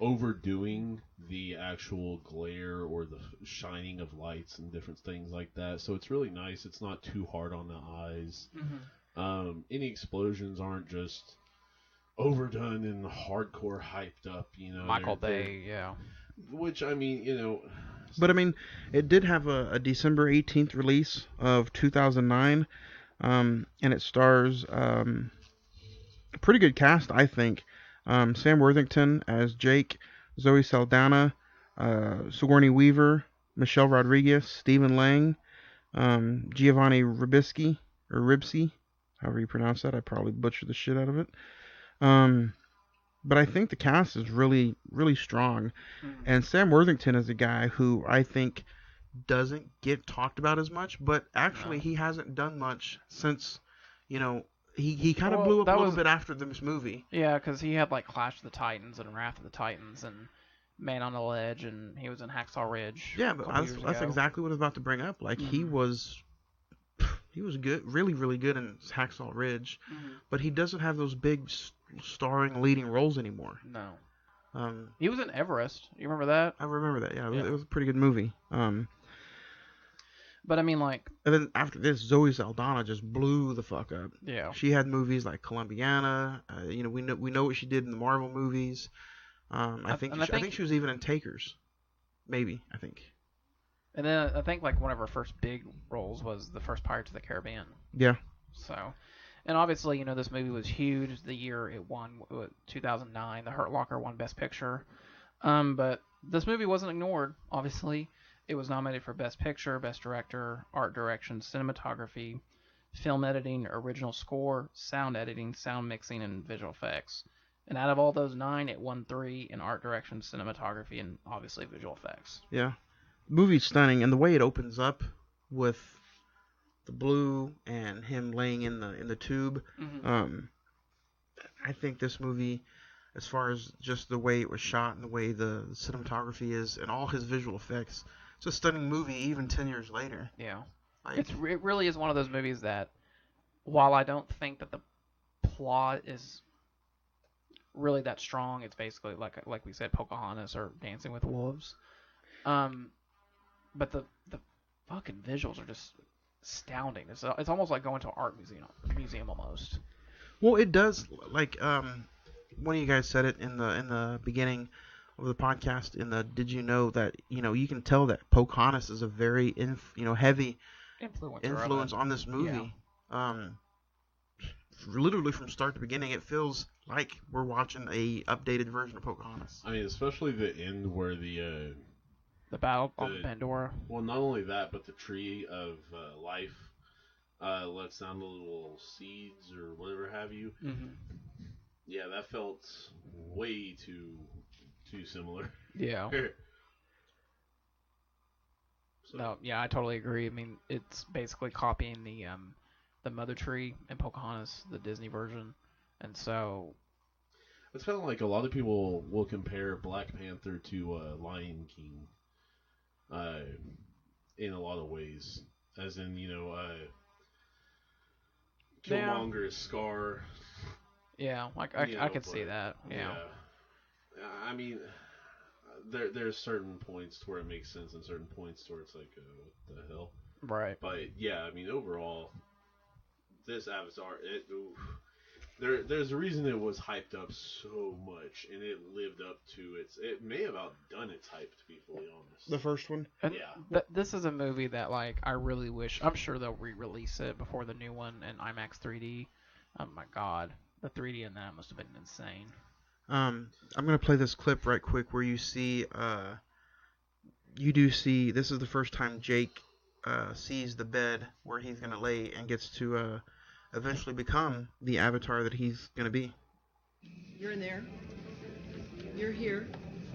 overdoing the actual glare or the shining of lights and different things like that. So it's really nice. It's not too hard on the eyes. Mm-hmm. Any explosions aren't just overdone and hardcore hyped up. Michael Bay, yeah. Which But it did have a December 18th release of 2009, and it stars a pretty good cast, I think. Sam Worthington as Jake, Zoe Saldana, Sigourney Weaver, Michelle Rodriguez, Stephen Lang, Giovanni Ribisi, however you pronounce that. I probably butchered the shit out of it. But I think the cast is really, really strong. Mm-hmm. And Sam Worthington is a guy who I think doesn't get talked about as much, but actually he hasn't done much since, he kind of blew up a little bit after this movie. Yeah, because he had like Clash of the Titans and Wrath of the Titans and Man on the Ledge, and he was in Hacksaw Ridge. Yeah, but that's exactly what I was about to bring up. Like he was good, really, really good in Hacksaw Ridge, but he doesn't have those big starring leading roles anymore. No. He was in Everest. You remember that? I remember that. Yeah, it was a pretty good movie. But and then after this, Zoe Saldana just blew the fuck up. Yeah. She had movies like Columbiana. We know what she did in the Marvel movies. I think she was even in Takers. Maybe, I think. And then I think like one of her first big roles was the first Pirates of the Caribbean. Yeah. So, and obviously, this movie was huge the year it won, 2009. The Hurt Locker won Best Picture. But this movie wasn't ignored, obviously. It was nominated for Best Picture, Best Director, Art Direction, Cinematography, film editing, original score, sound editing, sound mixing, and visual effects. And out of all those 9, it won 3 in art direction, cinematography, and obviously visual effects. Yeah. The movie's stunning, and the way it opens up with the blue and him laying in the tube. I think this movie, as far as just the way it was shot and the way the cinematography is and all his visual effects, it's a stunning movie even 10 years later. Yeah. Like, It really is one of those movies that, while I don't think that the plot is really that strong, it's basically like we said, Pocahontas or Dancing with Wolves. But the fucking visuals are just astounding. It's almost like going to an art museum almost. well, it does, like, one of you guys said it in the beginning of the podcast. Did you know that you can tell that Pocahontas is a very heavy influence on this movie. Yeah. Literally from start to beginning, it feels like we're watching a updated version of Pocahontas. I mean, especially the end where the battle on Pandora. Well, not only that, but the tree of life lets down the little seeds or whatever have you. Mm-hmm. Yeah, that felt way too similar. Yeah. So, No, yeah, I totally agree. I mean, it's basically copying the mother tree in Pocahontas, the Disney version, and so it's kind of like a lot of people will compare Black Panther to Lion King, in a lot of ways, as in Killmonger's Scar. Yeah, I could see that. Yeah. I mean, there's certain points to where it makes sense, and certain points to where it's like, what the hell? Right. But yeah, I mean, overall, this Avatar, there's a reason it was hyped up so much, and it lived up to it may have outdone its hype, to be fully honest. The first one? And yeah. This is a movie that, like, I really wish, I'm sure they'll re-release it before the new one in IMAX 3D. Oh my god. The 3D in that must have been insane. I'm going to play this clip right quick where you see, this is the first time Jake sees the bed where he's going to lay and gets to eventually become the Avatar that he's going to be. You're in there. You're here.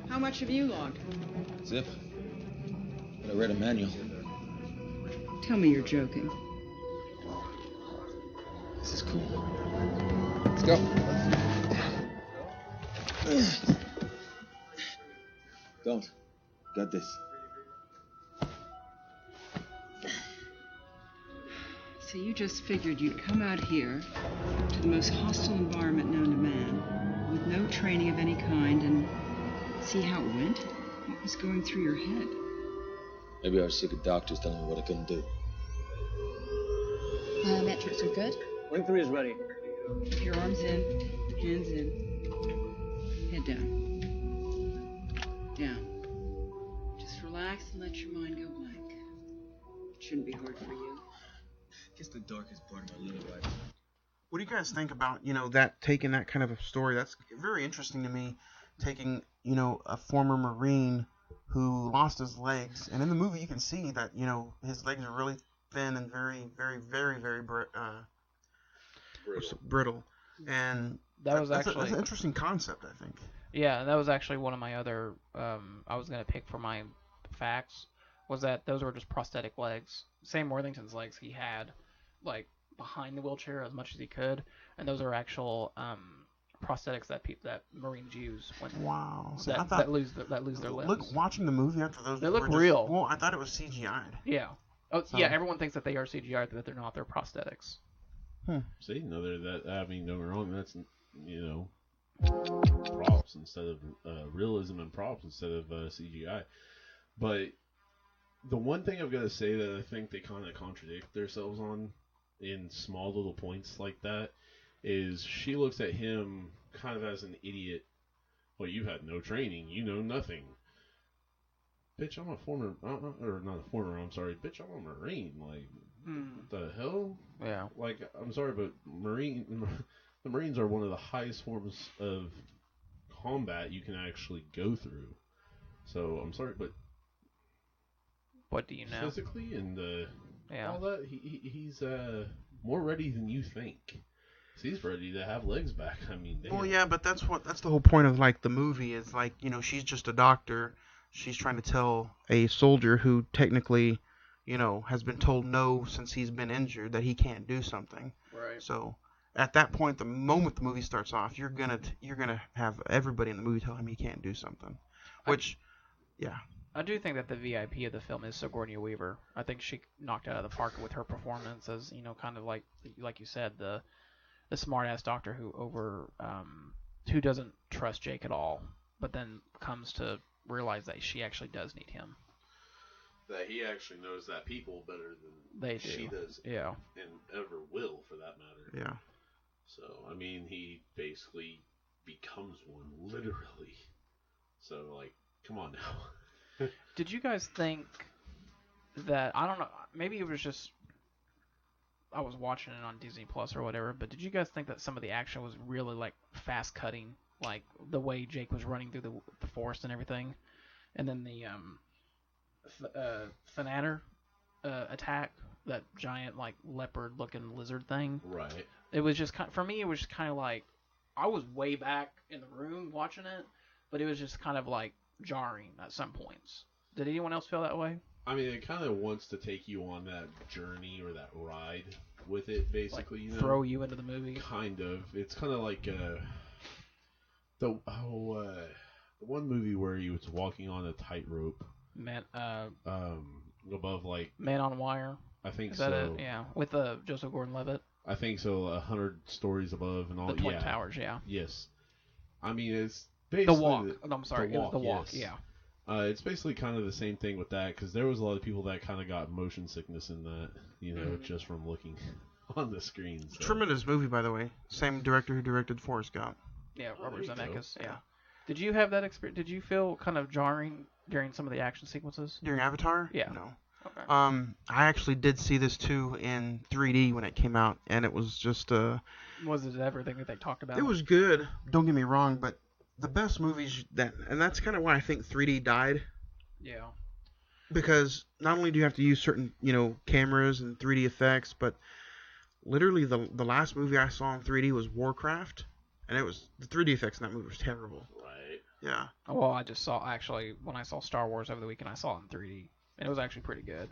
How much have you logged? Zip. I read a manual. Tell me you're joking. This is cool. Let's go. Don't. Got this. So you just figured you'd come out here to the most hostile environment known to man, with no training of any kind, and see how it went? What was going through your head? Maybe I was sick of doctors telling me what I couldn't do. Biometrics are good. Link 3 is ready. Keep your arms in, hands in, head down. Down. Just relax and let your mind go blank. It shouldn't be hard for you. Guess the darkest part of my little life. What do you guys think about, taking that kind of a story? That's very interesting to me, taking, a former Marine who lost his legs. And in the movie you can see that, his legs are really thin and very, very, very, very brittle. And that's an interesting concept, I think. Yeah, that was actually one of my other, I was going to pick for my facts, was that those were just prosthetic legs. Sam Worthington's legs he had, like, behind the wheelchair as much as he could, and those are actual prosthetics that Marines use when that lose their limbs. Look, watching the movie after those, they look real. Well, I thought it was CGI'd. Yeah. Oh, so. Yeah. Everyone thinks that they are CGI'd, that they're not. They're prosthetics. See, don't get me wrong. That's props instead of realism and props instead of CGI. But the one thing I've got to say that I think they kind of contradict themselves on in small little points like that is she looks at him kind of as an idiot. Well, you had no training. You know nothing. Bitch, I'm a former, or not a former, I'm sorry. Bitch, I'm a Marine. Like, what the hell? Yeah. Like, I'm sorry, but the Marines are one of the highest forms of combat you can actually go through. So, I'm sorry, but what do you know? Physically and all that, he's more ready than you think. She's ready to have legs back. I mean, damn. Well, yeah, but that's the whole point of like the movie is like, you know, she's just a doctor. She's trying to tell a soldier who technically, you know, has been told no since he's been injured that he can't do something. Right. So at that point, the moment the movie starts off, you're gonna have everybody in the movie tell him he can't do something. Which, yeah. I do think that the VIP of the film is Sigourney Weaver. I think she knocked it out of the park with her performance as, you know, kind of like you said, the smart-ass doctor who doesn't trust Jake at all, but then comes to realize that she actually does need him. That he actually knows that people better than she does. Yeah. And ever will, for that matter. Yeah. So, I mean, he basically becomes one, literally. So, like, come on now. Did you guys think that, I don't know, maybe it was just, I was watching it on Disney Plus or whatever, but did you guys think that some of the action was really, like, fast-cutting? Like, the way Jake was running through the forest and everything? And then the, Thanatter attack, that giant, like, leopard-looking lizard thing. Right. It was just, for me, it was just kind of like, I was way back in the room watching it, but it was just kind of, like, jarring at some points. Did anyone else feel that way? I mean, it kind of wants to take you on that journey or that ride with it, basically. Like, you know? throw you into the movie? Kind of. It's kind of like the one movie where he was walking on a tightrope. Above, like... Man on Wire? I think Is so. that it? Yeah. With Joseph Gordon-Levitt? I think so. 100 stories above and all. The Twin Towers, yeah. Yes. I mean, it's basically... The Walk. I'm sorry. It was The Walk, yes. yeah. It's basically kind of the same thing with that, because there was a lot of people that kind of got motion sickness in that, you know, just from looking on the screen. So. Tremendous movie, by the way. Same director who directed Forrest Gump. Yeah, Robert Zemeckis, yeah. Did you have that experience? Did you feel kind of jarring during some of the action sequences? During Avatar? Yeah. No. Okay. I actually did see this too in 3D when it came out, and it was just Was it everything that they talked about? It was good. Don't get me wrong, but the best movies and that's kind of why I think 3D died. Yeah. Because not only do you have to use certain, you know, cameras and 3D effects, but literally the last movie I saw in 3D was Warcraft, and it was the 3D effects in that movie was terrible. Right. Yeah. Well, I just saw when I saw Star Wars over the weekend, I saw it in 3D, and it was actually pretty good.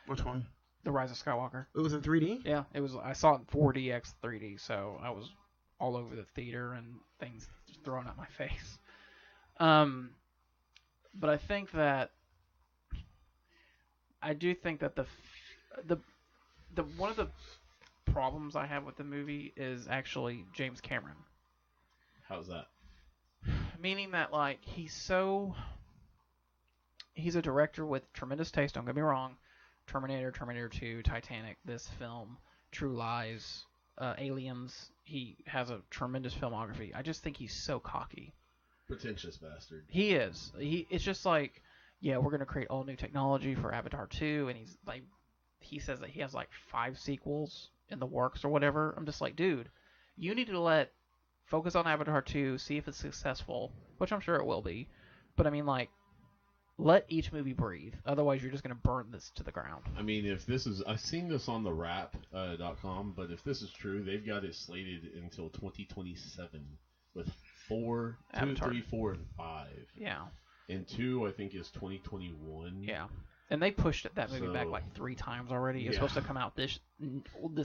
Which one? The Rise of Skywalker. It was in 3D? Yeah, it was. I saw it in 4DX 3D, so I was all over the theater and things just thrown at my face. But I think that the one of the problems I have with the movie is actually James Cameron. How's that? Meaning that, like, he's a director with tremendous taste, don't get me wrong. Terminator, Terminator 2, Titanic, this film, True Lies, Aliens. He has a tremendous filmography. I just think he's so cocky. Pretentious bastard. He is. It's just like, yeah, we're going to create all new technology for Avatar 2, and he's like, he says that he has like 5 sequels in the works or whatever. I'm just like, dude, you need to focus on Avatar 2, see if it's successful, which I'm sure it will be. But I mean, like, let each movie breathe. Otherwise, you're just going to burn this to the ground. I mean, if this is... I've seen this on the Wrap.com, but if this is true, they've got it slated until 2027 with 2, 3, 4, and 5. Yeah. And 2, I think, is 2021. Yeah. And they pushed that movie back like 3 times already. It's supposed to come out this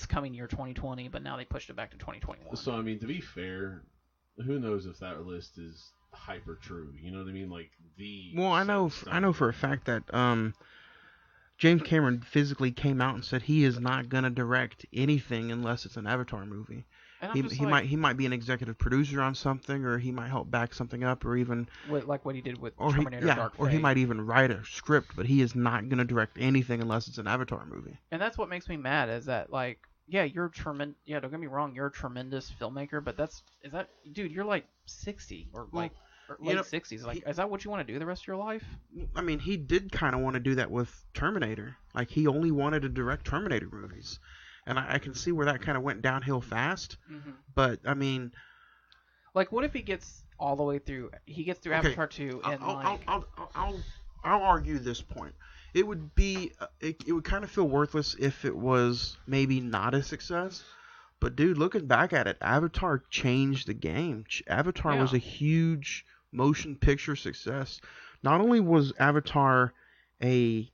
coming year, 2020, but now they pushed it back to 2021. So, I mean, to be fair, who knows if that list is hyper true? You know what I mean? Like, Well, I know for a fact that James Cameron physically came out and said he is not gonna direct anything unless it's an Avatar movie. He might be an executive producer on something, or he might help back something up, or even like what he did with Terminator Dark Fate. Or he might even write a script, but he is not gonna direct anything unless it's an Avatar movie. And that's what makes me mad is that, like, yeah, you're tremendous. Yeah, don't get me wrong, you're a tremendous filmmaker, but dude, you're like 60 or late 60s. Like, is that what you want to do the rest of your life? I mean, he did kind of want to do that with Terminator. Like, he only wanted to direct Terminator movies. And I can see where that kind of went downhill fast. Mm-hmm. But, I mean... Like, what if he gets all the way through... He gets through Avatar 2 and, I'll argue this point. it would be it would kind of feel worthless if it was maybe not a success. But dude, looking back at it, Avatar changed the game. Avatar was a huge motion picture success. Not only was Avatar a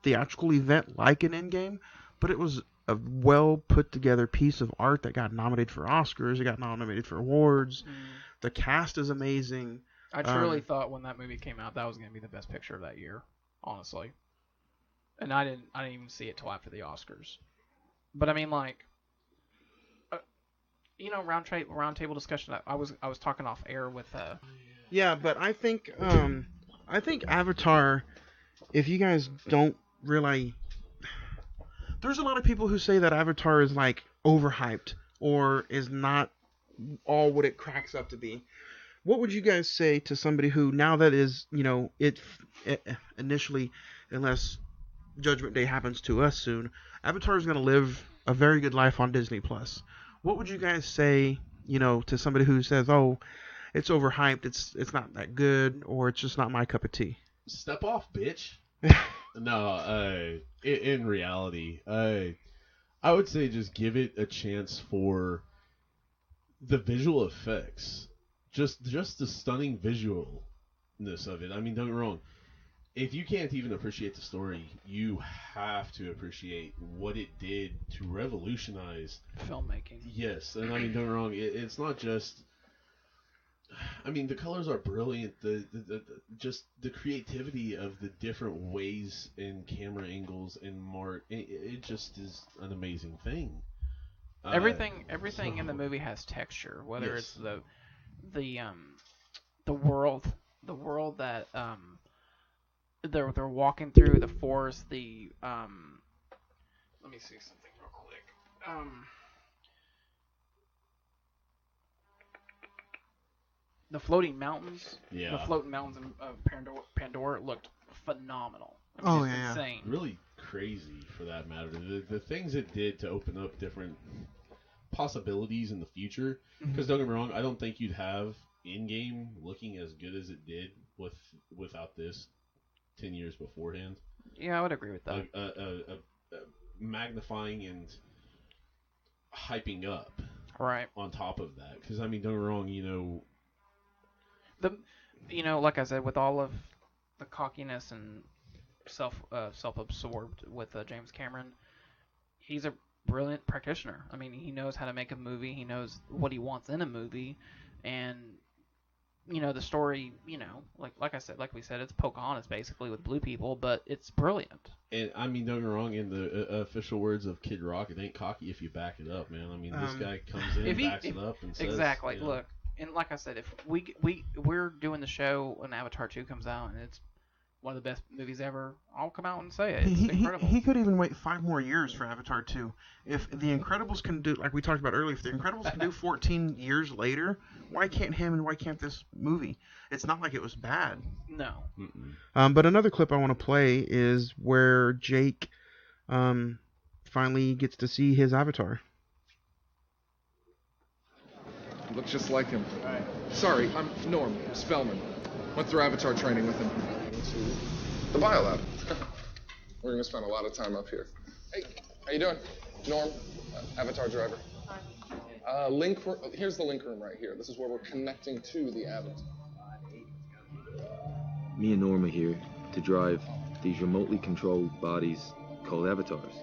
theatrical event like an Endgame, but it was a well put together piece of art that got nominated for Oscars. It got nominated for awards. The cast is amazing. I truly thought when that movie came out that was going to be the best picture of that year, honestly. And I didn't even see it till after the Oscars. But I mean, like, round table discussion. I was talking off air with. Yeah, but I think Avatar. If you guys don't really, there's a lot of people who say that Avatar is like overhyped or is not all what it cracks up to be. What would you guys say to somebody who, now that is, it initially, unless Judgment Day happens to us soon, Avatar is going to live a very good life on Disney Plus. What would you guys say, to somebody who says, "Oh, it's overhyped, it's not that good, or it's just not my cup of tea"? Step off, bitch. No, in reality, I would say just give it a chance for the visual effects. Just the stunning visualness of it. I mean, don't get me wrong. If you can't even appreciate the story, you have to appreciate what it did to revolutionize filmmaking. Yes, and I mean, don't get me wrong. It's not just. I mean, the colors are brilliant. Just the creativity of the different ways and camera angles and it just is an amazing thing. Everything in the movie has texture, whether it's the world that they're walking through, the forest, let me see something real quick. The floating mountains, the floating mountains of Pandora looked phenomenal. I mean, insane. Really crazy for that matter. The things it did to open up different possibilities in the future. Because don't get me wrong, I don't think you'd have in-game looking as good as it did without this 10 years beforehand. Yeah, I would agree with that. Magnifying and hyping up right on top of that. Because, I mean, don't get me wrong, like I said, with all of the cockiness and self-absorbed with James Cameron, he's a brilliant practitioner. I mean, he knows how to make a movie. He knows what he wants in a movie, and the story. Like I said, like we said, it's Pocahontas basically with blue people, but it's brilliant. And I mean, don't get me wrong. In the official words of Kid Rock, it ain't cocky if you back it up, man. I mean, this guy comes in, backs it up, and says exactly. Look, and like I said, if we're doing the show when Avatar 2 comes out, and it's one of the best movies ever, I'll come out and say it. It's incredible. He could even wait 5 more years for Avatar 2. If The Incredibles can do, like we talked about earlier, if The Incredibles can do 14 years later, why can't him and why can't this movie? It's not like it was bad. No. But another clip I want to play is where Jake finally gets to see his avatar. Looks just like him. Sorry, I'm Norm Spellman. Went through avatar training with him. The biolab. We're gonna spend a lot of time up here. Hey, how you doing? Norm, avatar driver. Here's the link room right here. This is where we're connecting to the avatar. Me and Norm are here to drive these remotely controlled bodies called avatars.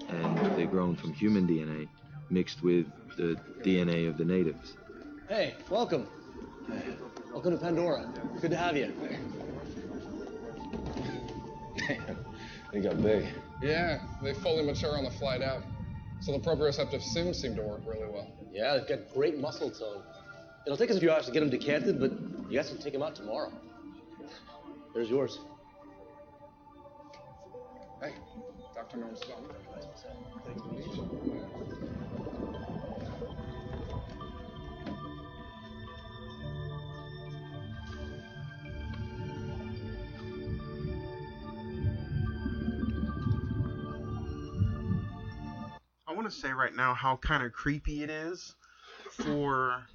And they're grown from human DNA mixed with the DNA of the natives. Hey, welcome. Welcome to Pandora. Good to have you. They got big. Yeah, they fully mature on the flight out. So the proprioceptive sims seem to work really well. Yeah, they've got great muscle tone. It'll take us a few hours to get them decanted, but you guys can take them out tomorrow. There's yours. Hey, Dr. Norm Spellman. I want to say right now how kind of creepy it is for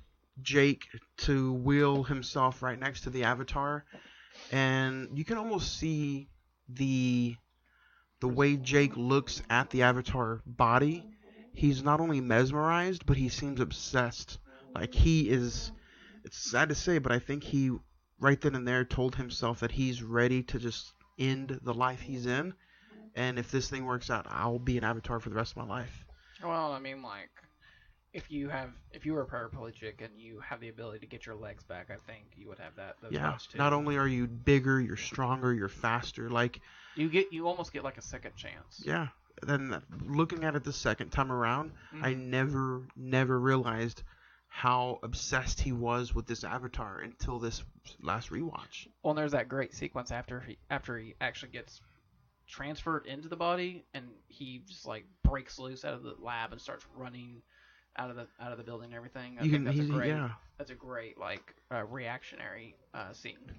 Jake to wheel himself right next to the avatar and you can almost see the way Jake looks at the Avatar body. He's not only mesmerized, but he seems obsessed. Like he is. It's sad to say, but I think he right then and there told himself that he's ready to just end the life he's in, and if this thing works out, I'll be an Avatar for the rest of my life. Well, I mean, like, if you were paraplegic and you have the ability to get your legs back, I think you would have those Yeah. thoughts too. Not only are you bigger, you're stronger, you're faster. Like you almost get like a second chance. yeah. Then looking at it the second time around, I never realized how obsessed he was with this Avatar until this last rewatch. Well, and there's that great sequence after he actually gets transferred into the body, and he just like breaks loose out of the lab and starts running out of the building and everything. I think that's a great like reactionary scene.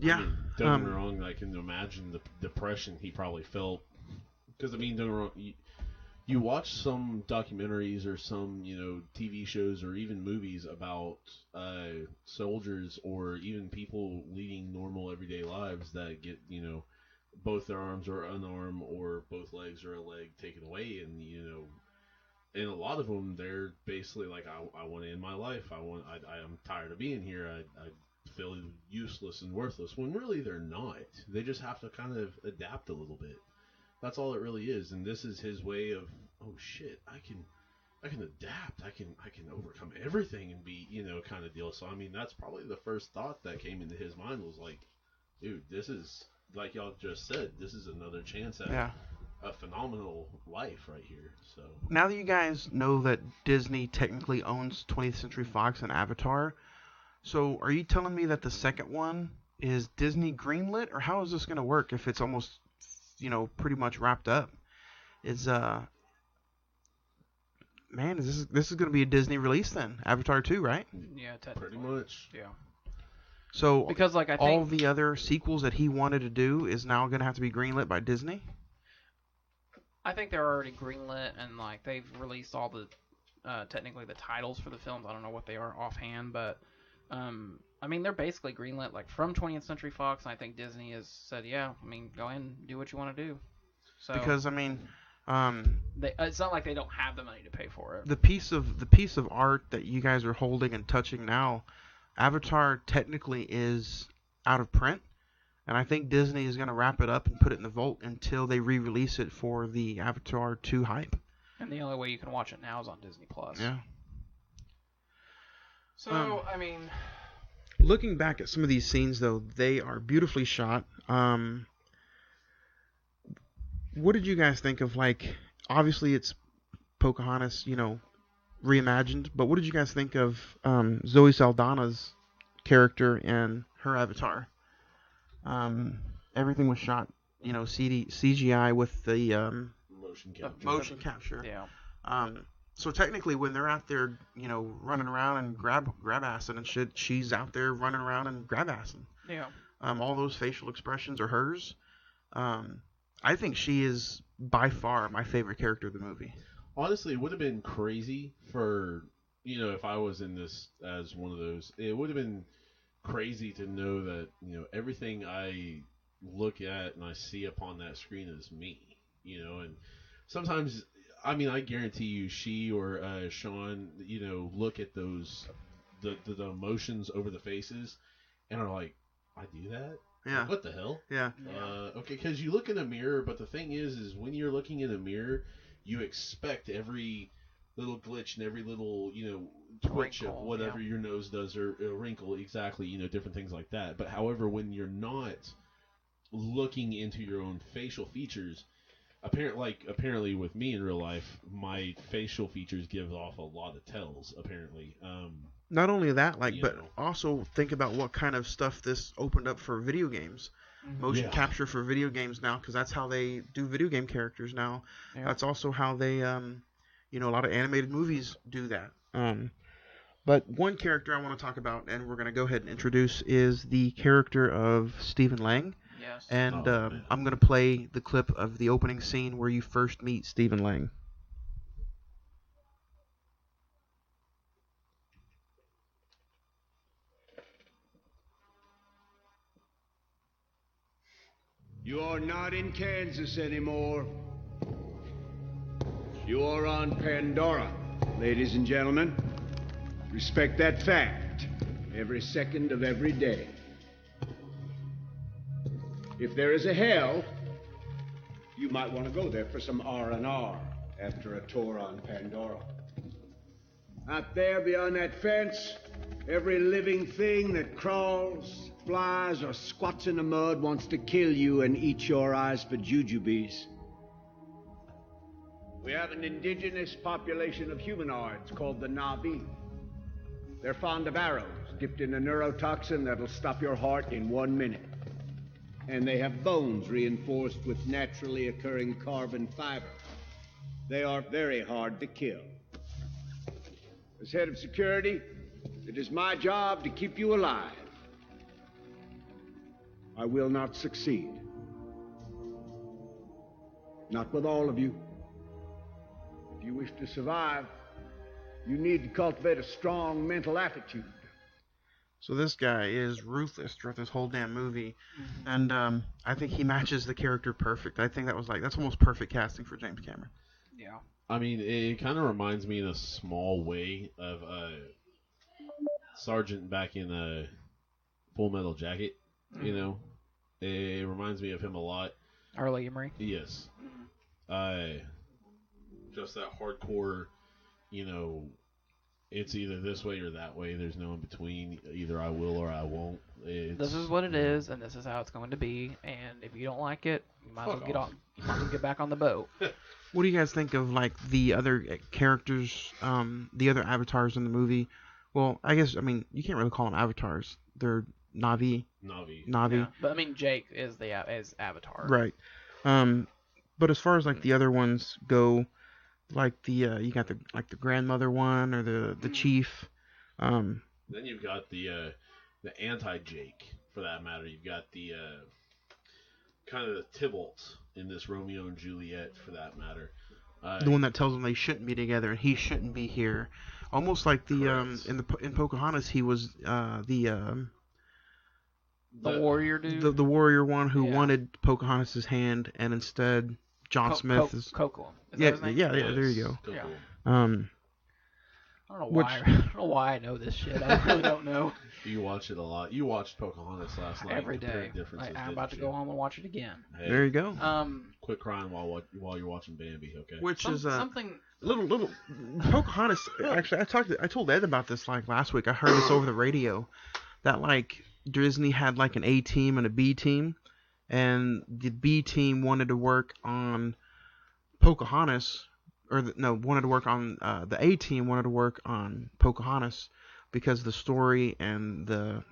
Yeah. I mean, don't get me wrong. I can imagine the depression he probably felt. Because, I mean, don't get me wrong. You watch some documentaries or some, TV shows or even movies about soldiers or even people leading normal everyday lives that get, both their arms are unarmed or both legs or a leg taken away. And a lot of them, they're basically like, I want to end my life. I'm tired of being here. I feel useless and worthless, when really they're not. They just have to kind of adapt a little bit. That's all it really is. And this is his way of, oh shit, I can adapt. I can overcome everything and be, kind of deal. So I mean, that's probably the first thought that came into his mind was like, dude, this is, like y'all just said, this is another chance at a phenomenal life right here. So now that you guys know that Disney technically owns 20th Century Fox and Avatar, so are you telling me that the second one is Disney greenlit, or how is this going to work if it's almost, pretty much wrapped up? Is this is going to be a Disney release then? Avatar 2, right? Yeah, pretty much. Yeah. So because I think all the other sequels that he wanted to do is now going to have to be greenlit by Disney? I think they're already greenlit, and like they've released all the technically the titles for the films. I don't know what they are offhand, but I mean, they're basically greenlit, like, from 20th Century Fox, and I think Disney has said, yeah, I mean, go ahead and do what you want to do. So Because, I mean, it's not like they don't have the money to pay for it. The piece of art that you guys are holding and touching now, Avatar technically is out of print, and I think Disney is going to wrap it up and put it in the vault until they re-release it for the Avatar 2 hype. And the only way you can watch it now is on Disney Plus. Yeah. So, I mean, looking back at some of these scenes, though, they are beautifully shot. What did you guys think of, like, obviously it's Pocahontas, reimagined, but what did you guys think of Zoe Saldana's character and her avatar? Everything was shot, CGI with the motion capture. Yeah. So technically, when they're out there, running around and grab acid and shit, she's out there running around and grab acid. Yeah. All those facial expressions are hers. I think she is by far my favorite character of the movie. Honestly, it would have been crazy for, if I was in this as one of those, it would have been crazy to know that, everything I look at and I see upon that screen is me, and sometimes, I mean, I guarantee you she or Sean, look at those, the emotions over the faces and are like, I do that? Yeah. Like, what the hell? Yeah. Okay, because you look in a mirror, but the thing is when you're looking in a mirror, you expect every little glitch and every little, twitch wrinkle, of whatever your nose does or a wrinkle, exactly, different things like that. But however, when you're not looking into your own facial features, apparently with me in real life, my facial features give off a lot of tells, apparently. Not only that, but also think about what kind of stuff this opened up for video games. Motion capture for video games now, because that's how they do video game characters now. Yeah. That's also how they, a lot of animated movies do that. But one character I want to talk about, and we're going to go ahead and introduce, is the character of Stephen Lang. Yes. And I'm going to play the clip of the opening scene where you first meet Stephen Lang. You're not in Kansas anymore. You're on Pandora, ladies and gentlemen. Respect that fact every second of every day. If there is a hell, you might want to go there for some R&R after a tour on Pandora. Out there beyond that fence, every living thing that crawls, flies, or squats in the mud wants to kill you and eat your eyes for jujubes. We have an indigenous population of humanoids called the Na'vi. They're fond of arrows dipped in a neurotoxin that'll stop your heart in 1 minute. And they have bones reinforced with naturally occurring carbon fiber. They are very hard to kill. As head of security, it is my job to keep you alive. I will not succeed. Not with all of you. If you wish to survive, you need to cultivate a strong mental attitude. So this guy is ruthless throughout this whole damn movie, and I think he matches the character perfect. I think that's almost perfect casting for James Cameron. Yeah. I mean, it kind of reminds me in a small way of Sergeant back in Full Metal Jacket. You know, it reminds me of him a lot. Arlie Emery. Yes. Just that hardcore, you know, it's either this way or that way. There's no in between. Either I will or I won't. This is what it is, and this is how it's going to be. And if you don't like it, you might as well get on. You might as well get back on the boat. What do you guys think of like the other characters, the other avatars in the movie? Well, I mean, you can't really call them avatars. They're Na'vi. Yeah. But I mean, Jake is is Avatar. Right. But as far as like the other ones go, like the you got the grandmother one or the chief. Then you've got the anti-Jake, for that matter. You've got the kind of the Tybalt in this Romeo and Juliet, for that matter. The one that tells them they shouldn't be together and he shouldn't be here. Almost like the in Pocahontas, he was the warrior dude. The warrior one who wanted Pocahontas' hand, and instead John Smith is Coco. Yeah, there you go. Yeah. I don't know why I know this shit. I really don't know. You watch it a lot. You watched Pocahontas last night. Every day. I'm about to go home and watch it again. Hey, there you go. Quit crying while you're watching Bambi, okay? Which is something little Pocahontas. Actually, I told Ed about this like last week. I heard this over the radio that like Disney had like an A team and a B team, and the B team wanted to work on Pocahontas. Wanted to work on the A team wanted to work on Pocahontas because the story and the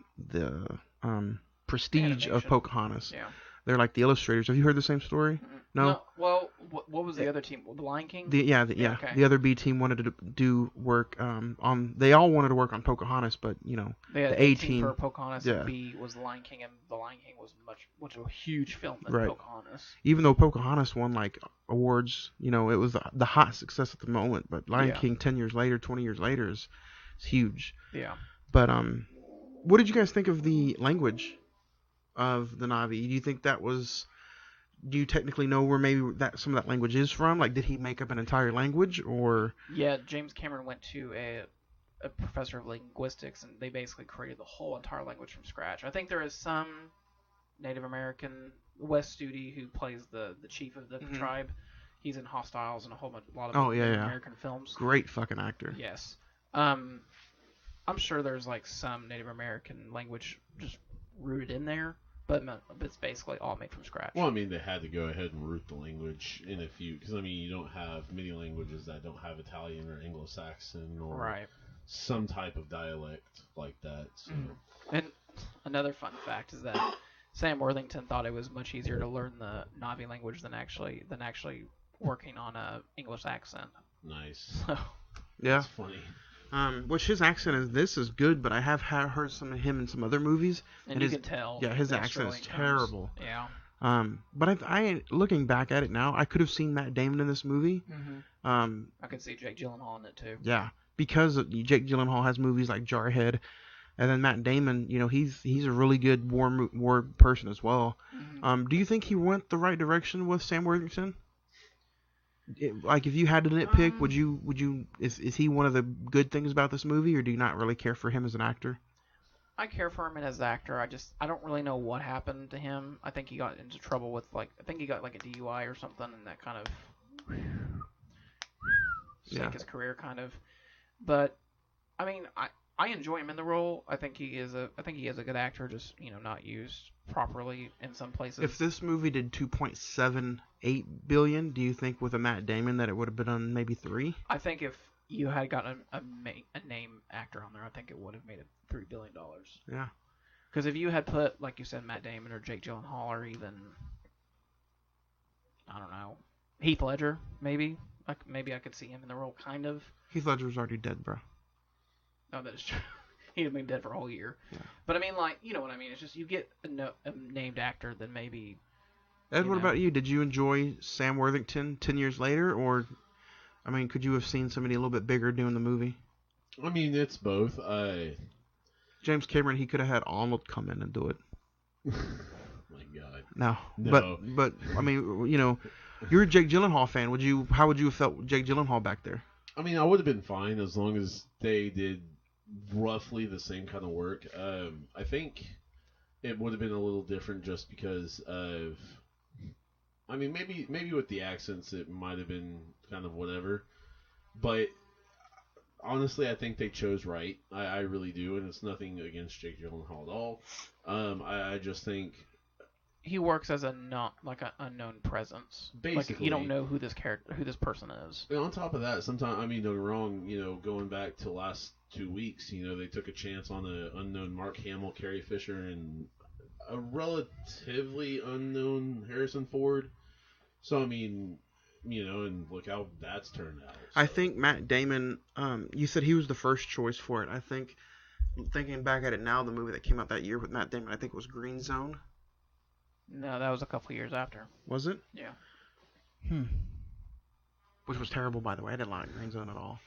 prestige animation of Pocahontas. Yeah. They're like the illustrators. Have you heard the same story? No. Well, what was the other team? The Lion King? Okay. The other B team wanted to do work on. They all wanted to work on Pocahontas, but the A team for Pocahontas and B was the Lion King, and the Lion King was much of a huge film than Pocahontas. Even though Pocahontas won like awards, it was the hot success at the moment. But Lion King 10 years later, 20 years later is huge. Yeah. But what did you guys think of the language of the Na'vi? Do you think that was? Do you technically know where maybe some of that language is from? Like, did he make up an entire language, or? Yeah, James Cameron went to a professor of linguistics, and they basically created the whole entire language from scratch. I think there is some Native American, Wes Studi, who plays the chief of the tribe. He's in Hostiles and a lot of Native American films. Great fucking actor. Yes. I'm sure there's like some Native American language just rooted in there. But it's basically all made from scratch. Well, I mean, they had to go ahead and root the language in a few, because I mean, you don't have many languages that don't have Italian or Anglo-Saxon or some type of dialect like that. So. And another fun fact is that Sam Worthington thought it was much easier to learn the Na'vi language than actually working on a English accent. Nice. So, yeah, that's funny. Which his accent is good, but I have heard some of him in some other movies, and you can tell. Yeah, his accent is terrible. Yeah. But I looking back at it now, I could have seen Matt Damon in this movie. I could see Jake Gyllenhaal in it too. Yeah, because Jake Gyllenhaal has movies like Jarhead, And then Matt Damon, he's a really good war person as well. Mm-hmm. Do you think he went the right direction with Sam Worthington? Like, if you had to nitpick, is he one of the good things about this movie, or do you not really care for him as an actor? I care for him as an actor. I don't really know what happened to him. I think he got into trouble with I think he got like a DUI or something, and that kind of sank his career kind of. But I mean, I enjoy him in the role. I think he is a good actor, just not used properly in some places. If this movie did 2.78 billion, do you think with a Matt Damon that it would have been on maybe 3? I think if you had gotten a name actor on there, I think it would have made it $3 billion. Yeah. Because if you had put, like you said, Matt Damon or Jake Gyllenhaal or even, I don't know, Heath Ledger, maybe I could see him in the role, kind of. Heath Ledger's already dead, bro. No, that is true. He'd been dead for a whole year. Yeah. But I mean, you know what I mean. It's just you get a named actor, then maybe. Ed, what about you? Did you enjoy Sam Worthington 10 years later, or, I mean, could you have seen somebody a little bit bigger doing the movie? I mean, it's both. James Cameron, he could have had Arnold come in and do it. My God. No. But I mean, you're a Jake Gyllenhaal fan. How would you have felt with Jake Gyllenhaal back there? I mean, I would have been fine as long as they did roughly the same kind of work. I think it would have been a little different just because of, I mean, maybe with the accents it might have been kind of whatever, but honestly, I think they chose right. I really do, and it's nothing against Jake Gyllenhaal at all. I just think he works as an unknown presence. Basically, like you don't know who this person is. And on top of that, sometimes, I mean, don't get me wrong. Going back to last 2 weeks, they took a chance on an unknown Mark Hamill, Carrie Fisher, and a relatively unknown Harrison Ford. So I mean, and look how that's turned out. So. I think Matt Damon. You said he was the first choice for it. I think, thinking back at it now, the movie that came out that year with Matt Damon, I think it was Green Zone. No, that was a couple years after. Was it? Yeah. Which was terrible, by the way. I didn't like Green Zone at all.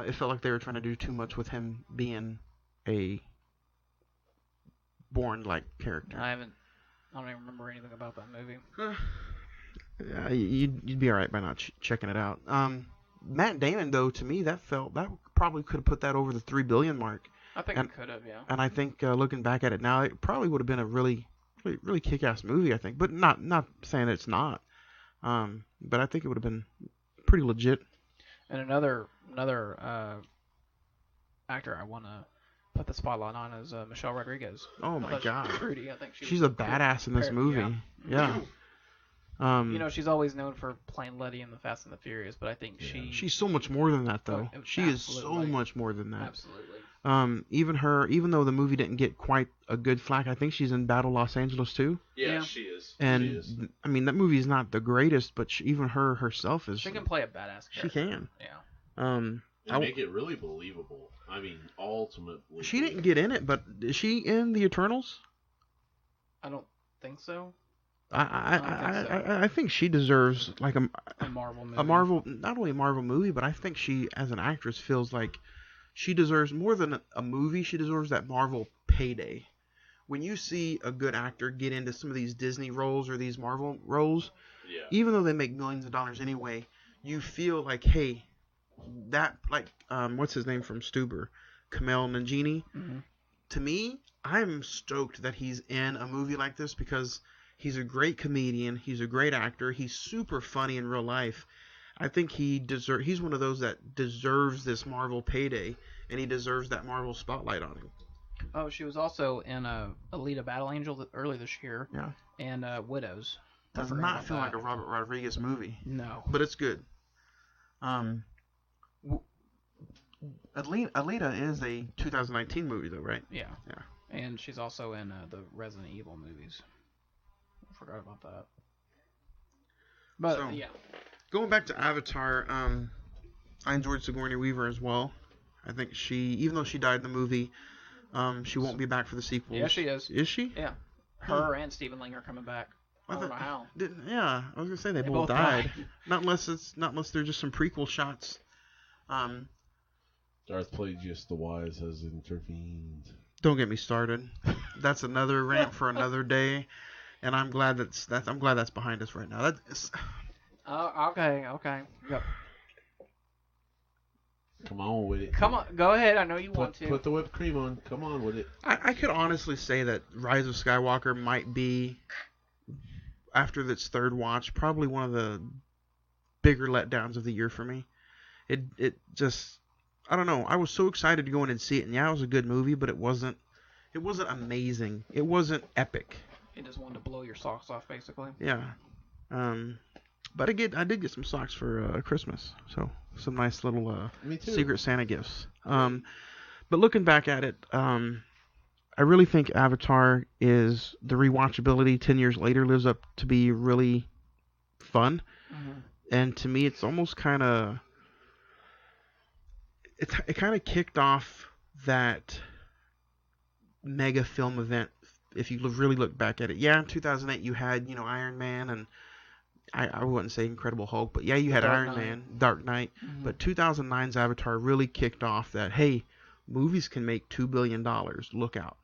It felt like they were trying to do too much with him being a Bourne-like character. I don't even remember anything about that movie. Yeah, you'd be alright by not checking it out. Matt Damon, though, to me, that probably could have put that over the $3 billion mark. I think it could have, yeah. And I think looking back at it now, it probably would have been a really, really, really kick-ass movie. I think, but not saying it's not. But I think it would have been pretty legit. And another actor I want to put the spotlight on is Michelle Rodriguez. Oh my God, Trudy. I think she's a badass in this movie. Yeah. She's always known for playing Letty in the Fast and the Furious, but I think she's so much more than that, though. She is so much more than that. Absolutely. Even though the movie didn't get quite a good flack, I think she's in Battle Los Angeles too. Yeah, she is. And she is. I mean, that movie is not the greatest, but even her herself is. She can play a badass character. She can. Yeah. And make it really believable. I mean, ultimately. She didn't get in it, but is she in the Eternals? I don't think so. I think she deserves like a Marvel movie. Not only a Marvel movie, but I think she, as an actress, feels like she deserves more than a movie. She deserves that Marvel payday. When you see a good actor get into some of these Disney roles or these Marvel roles, even though they make millions of dollars anyway, you feel like, hey, that, like, what's his name from Stuber? Kumail Nanjiani. Mm-hmm. To me, I'm stoked that he's in a movie like this because he's a great comedian. He's a great actor. He's super funny in real life. I think he's one of those that deserves this Marvel payday, and he deserves that Marvel spotlight on him. Oh, she was also in Alita Battle Angel early this year. Yeah. And Widows. Does not feel like a Robert Rodriguez movie. No. But it's good. Alita is a 2019 movie, though, right? Yeah. And she's also in the Resident Evil movies. I forgot about that. But, yeah. Going back to Avatar, I enjoyed Sigourney Weaver as well. I think even though she died in the movie, she won't be back for the sequels. Yeah, she is. Is she? Yeah. Her and Stephen Lang are coming back. I don't know how. Yeah, I was gonna say they both died. Not unless they're just some prequel shots. Darth Plagueis the Wise has intervened. Don't get me started. That's another rant for another day, and I'm glad that's behind us right now. Okay. Yep. Come on with it. Come on, go ahead. I know you want to. Put the whipped cream on. Come on with it. I could honestly say that Rise of Skywalker might be, after its third watch, probably one of the bigger letdowns of the year for me. It just, I don't know. I was so excited to go in and see it, and yeah, it was a good movie, but it wasn't amazing. It wasn't epic. It just wanted to blow your socks off, basically. Yeah. But I did get some socks for Christmas, so some nice little Secret Santa gifts. But looking back at it, I really think Avatar is the rewatchability 10 years later lives up to be really fun. Mm-hmm. And to me, it's almost kind of it kind of kicked off that mega film event. If you really look back at it, yeah, in 2008 you had Iron Man and I wouldn't say Incredible Hulk, but yeah, you had Iron Man, Dark Knight. Mm-hmm. But 2009's Avatar really kicked off that, hey, movies can make $2 billion. Look out.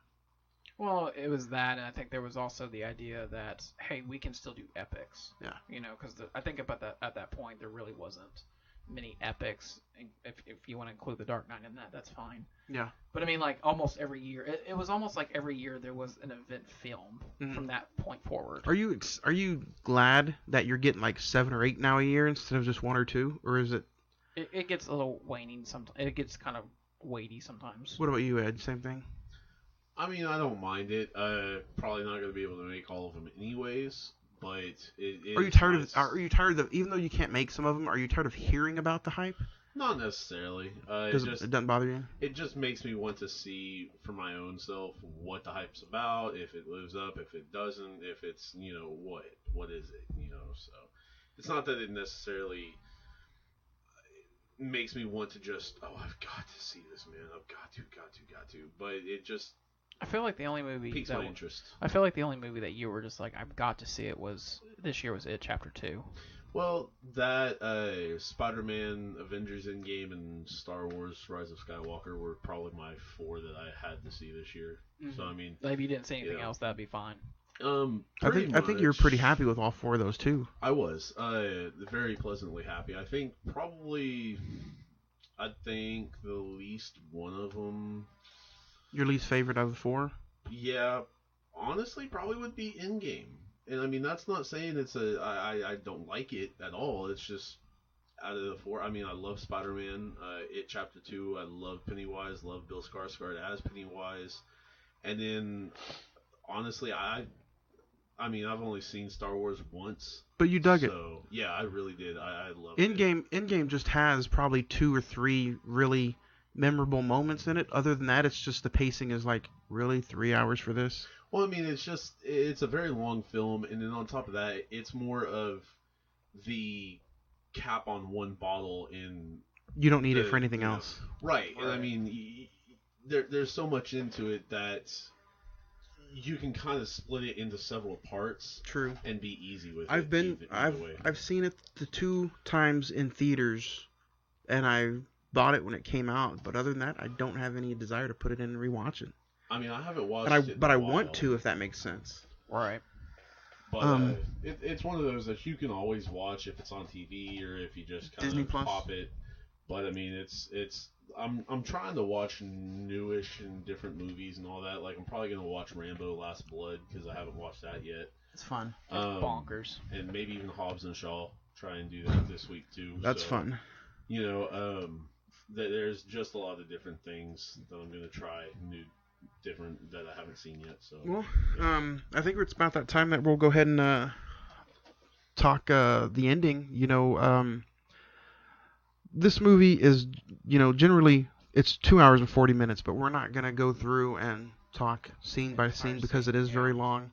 Well, it was that, and I think there was also the idea that, hey, we can still do epics. Yeah. Because I think about that at that point, there really wasn't many epics. If you want to include the Dark Knight in that, that's fine. Yeah. But I mean, like almost every year, it was almost like every year there was an event film from that point forward. Are you glad that you're getting like 7 or 8 now a year instead of just 1 or 2, or is it? It gets a little waning sometimes. It gets kind of weighty sometimes. What about you, Ed? Same thing. I mean, I don't mind it. Probably not going to be able to make all of them anyways, but it Are you tired of? Are you tired of? Even though you can't make some of them, are you tired of hearing about the hype? Not necessarily. It doesn't bother you? It just makes me want to see for my own self what the hype's about, if it lives up, if it doesn't, if it's, what is it, so it's not that it necessarily makes me want to just, I've got to see this, man, I've got to, but it just I feel like the only movie piques my interest. I feel like the only movie that you were just like, I've got to see it was this year was It Chapter 2. Well, that Spider-Man, Avengers Endgame, and Star Wars: Rise of Skywalker were probably my 4 that I had to see this year. Mm-hmm. So I mean, if you didn't see anything else, that'd be fine. I think you're pretty happy with all 4 of those too. I was very pleasantly happy. I think the least one of them. Your least favorite out of the 4? Yeah, honestly, probably would be Endgame. And I mean, that's not saying I don't like it at all. It's just out of the 4. I mean, I love Spider-Man. It Chapter 2. I love Pennywise. Love Bill Skarsgård as Pennywise. And then, honestly, I mean, I've only seen Star Wars once. But you dug it. So yeah, I really did. I loved it. Endgame just has probably 2 or 3 really memorable moments in it. Other than that, it's just the pacing is like, really 3 hours for this? Well, I mean, it's a very long film, and then on top of that, it's more of the cap on one bottle in. You don't need it for anything else. Right, and I mean, there's so much into it that you can kind of split it into several parts. True. And be easy with it. I've seen it the 2 times in theaters, and I bought it when it came out. But other than that, I don't have any desire to put it in and rewatch it. I mean, I haven't watched it. But I want to, if that makes sense. Right. But it's one of those that you can always watch if it's on TV or if you just kind Disney of Plus. pop it. But I mean, I'm trying to watch newish and different movies and all that. Like, I'm probably gonna watch Rambo: Last Blood because I haven't watched that yet. It's fun. It's bonkers. And maybe even Hobbs and Shaw. Try and do that this week too. That's fun. There's just a lot of different things that I'm gonna try different that I haven't seen yet. So well, I think it's about that time that we'll go ahead and talk the ending. This movie is, generally it's 2 hours and 40 minutes, but we're not gonna go through and talk scene by scene because it is very long.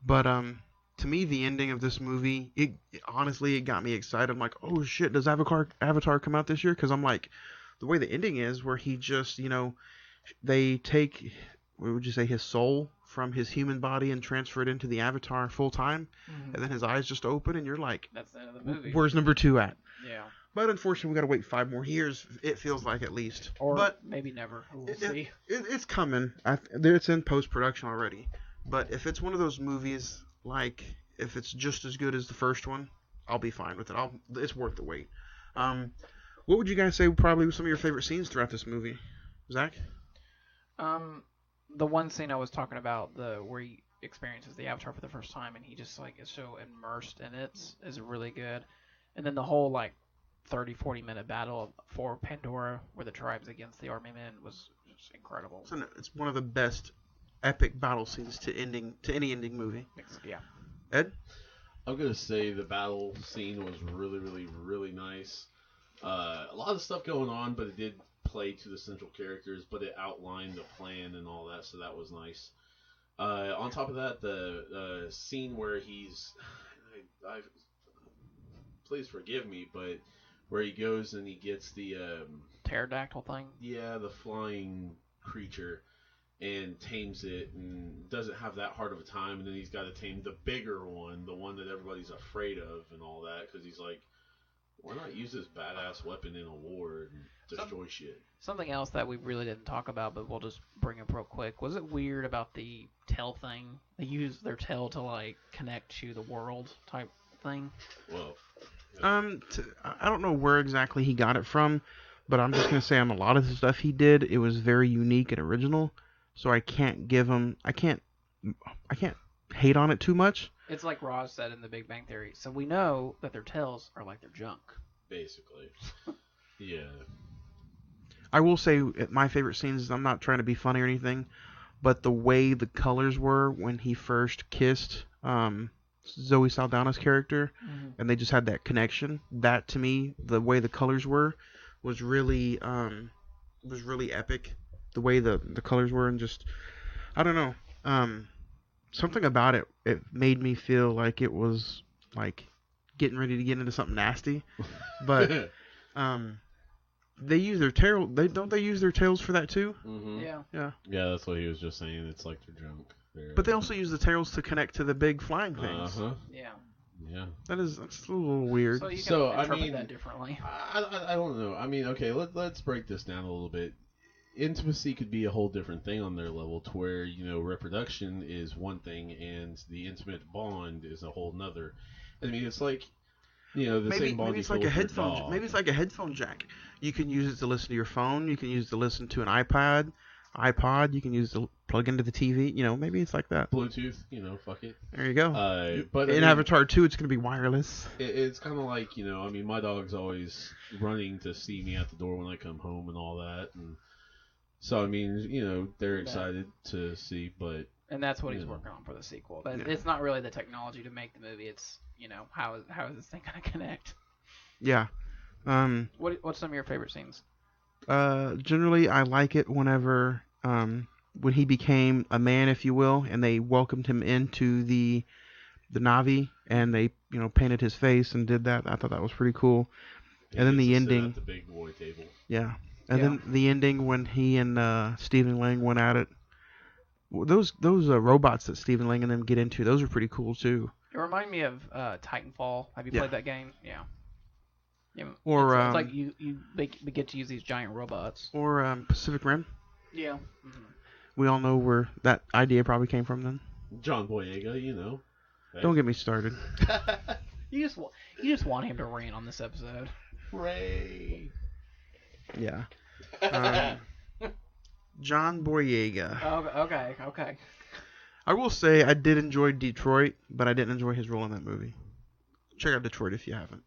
But to me, the ending of this movie, it honestly got me excited. I'm like, oh shit, does Avatar come out this year? Because I'm like, the way the ending is, where he just, they take, what would you say, his soul from his human body and transfer it into the Avatar full time, and then his eyes just open, and you're like, that's the end of the movie. Where's number 2 at? Yeah. But unfortunately, we got to wait 5 more years. It feels like at least. Or but maybe never. We'll see. It's coming. It's in post-production already. But if it's one of those movies, like if it's just as good as the first one, I'll be fine with it. It's worth the wait. What would you guys say probably were some of your favorite scenes throughout this movie? Zach? The one scene I was talking about, where he experiences the Avatar for the first time, and he just like is so immersed in it, is really good. And then the whole like 30-40 minute battle for Pandora, where the tribe's against the army men, was just incredible. It's one of the best epic battle scenes to any ending movie. Yeah. Ed? I'm gonna say the battle scene was really, really, really nice. A lot of stuff going on, but it did play to the central characters, but it outlined the plan and all that, so that was nice. On top of that, the scene where please forgive me, but where he goes and he gets the pterodactyl thing. Yeah, the flying creature, and tames it, and doesn't have that hard of a time, and then he's got to tame the bigger one, the one that everybody's afraid of, and all that, because he's like, why not use this badass weapon in a war and destroy shit? Something else that we really didn't talk about, but we'll just bring up real quick. Was it weird about the tail thing? They use their tail to like connect to the world type thing. Well, I don't know where exactly he got it from, but I'm just gonna say on a lot of the stuff he did, it was very unique and original. So I can't hate on it too much. It's like Roz said in The Big Bang Theory. So we know that their tails are like their junk. Basically. Yeah. I will say my favorite scenes, I'm not trying to be funny or anything, but the way the colors were when he first kissed Zoe Saldana's character, and they just had that connection, that to me, the way the colors were, was really epic. The way the colors were, and just, I don't know, something about it made me feel like it was like getting ready to get into something nasty. But they use their tail. Don't they use their tails for that too? Mm-hmm. Yeah. Yeah, that's what he was just saying. It's like their junk. But they also use the tails to connect to the big flying things. Yeah. Yeah. That's a little weird. So you can interpret that differently. I don't know. I mean, okay, let's break this down a little bit. Intimacy could be a whole different thing on their level, to where, reproduction is one thing and the intimate bond is a whole nother. I mean, it's like, the same bond. Maybe it's like a headphone. Maybe it's like a headphone jack. You can use it to listen to your phone. You can use it to listen to an iPod. You can use it to plug into the TV. Maybe it's like that. Bluetooth. Fuck it. There you go. But in Avatar 2, it's going to be wireless. It's kind of like, my dog's always running to see me at the door when I come home and all that, and so, I mean, they're excited to see, but... And that's what he's working on for the sequel. But it's not really the technology to make the movie. It's, how is this thing going to connect? Yeah. What's some of your favorite scenes? Generally, I like it whenever, when he became a man, if you will, and they welcomed him into the Na'vi, and they, painted his face and did that. I thought that was pretty cool. And then the ending... At the big boy table. Yeah. And then the ending when he and Stephen Lang went at it. Those robots that Stephen Lang and them get into, those are pretty cool too. It reminded me of Titanfall. Have you played that game? Yeah. Or it's like you get to use these giant robots. Or Pacific Rim. Yeah. Mm-hmm. We all know where that idea probably came from then. John Boyega, Hey. Don't get me started. You just want him to rain on this episode. Ray. Yeah. John Boyega. Oh, okay. I will say I did enjoy Detroit, but I didn't enjoy his role in that movie. Check out Detroit if you haven't.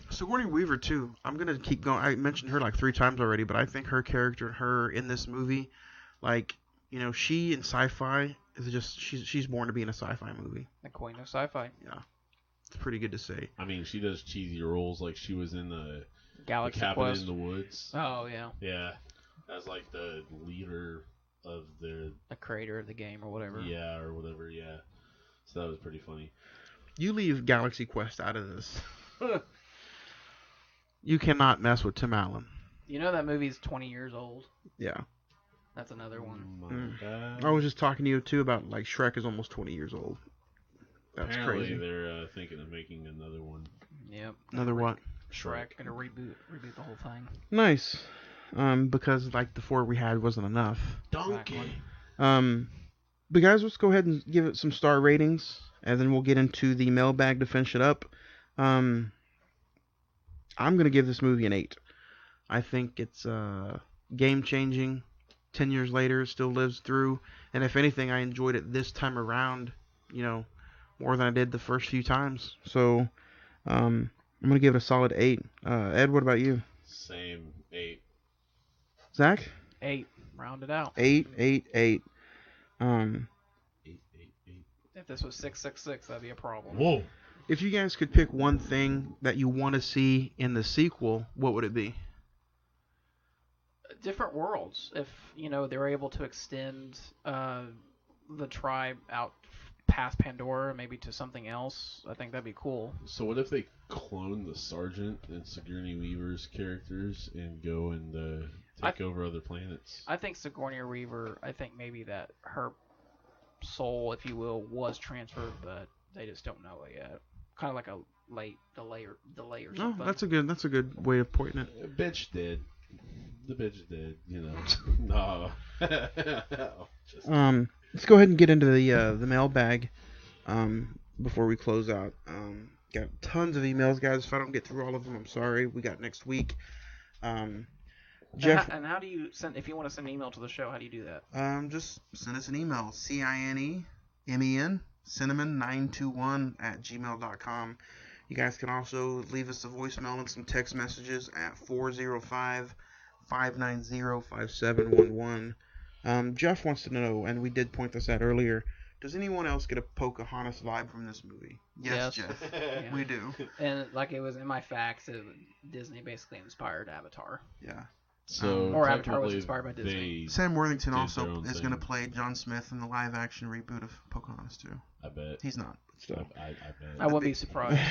Sigourney Weaver too. I'm gonna keep going. I mentioned her like 3 times already, but I think her character and her in this movie, like, she in sci-fi is just she's born to be in a sci-fi movie. The queen of sci-fi. Yeah. It's pretty good to say. I mean, she does cheesy roles, like she was in the Galaxy Cabin Quest. in the Woods. Oh, yeah. Yeah. As like the leader of the creator of the game or whatever. Yeah, or whatever, yeah. So that was pretty funny. You leave Galaxy Quest out of this. You cannot mess with Tim Allen. That movie's 20 years old. Yeah. That's another one. I was just talking to you too about like Shrek is almost 20 years old. That's Apparently crazy. they're thinking of making another one. Yep. Another what? Shrek. Gonna reboot the whole thing. Nice. Because like the 4 we had wasn't enough. Donkey. But guys, let's go ahead and give it some star ratings, and then we'll get into the mailbag to finish it up. I'm gonna give this movie an 8. I think it's game changing. 10 years later, it still lives through, and if anything, I enjoyed it this time around, more than I did the first few times. So, I'm gonna give it a solid 8. Ed, what about you? Same 8. Zach? 8. Round it out. 8, 8, 8. 8. If this was 666, that'd be a problem. Whoa. If you guys could pick one thing that you want to see in the sequel, what would it be? Different worlds. If they're able to extend the tribe out past Pandora, maybe to something else, I think that'd be cool. So what if they clone the Sergeant and Sigourney Weaver's characters and go and take over other planets? I think Sigourney Weaver. I think maybe that her soul, if you will, was transferred, but they just don't know it yet. Kind of like a late delay or something. Oh, that's a good way of putting it. Bitch did. The bitch did, No. Just... Let's go ahead and get into the mailbag before we close out. Got tons of emails, guys. If I don't get through all of them, I'm sorry. We got next week. Jeff, and how do you send? If you want to send an email to the show, how do you do that? Just send us an email. CINEMEN cinnamon921@gmail.com. You guys can also leave us a voicemail and some text messages at 405-590-5711. Jeff wants to know, and we did point this out earlier, does anyone else get a Pocahontas vibe from this movie? Yes. Jeff. Yeah. We do. And like it was in my facts, Disney basically inspired Avatar. Yeah. So or Avatar was inspired by Disney. Sam Worthington also is going to play John Smith in the live-action reboot of Pocahontas too. I bet. He's not. But still. I bet. I wouldn't be surprised.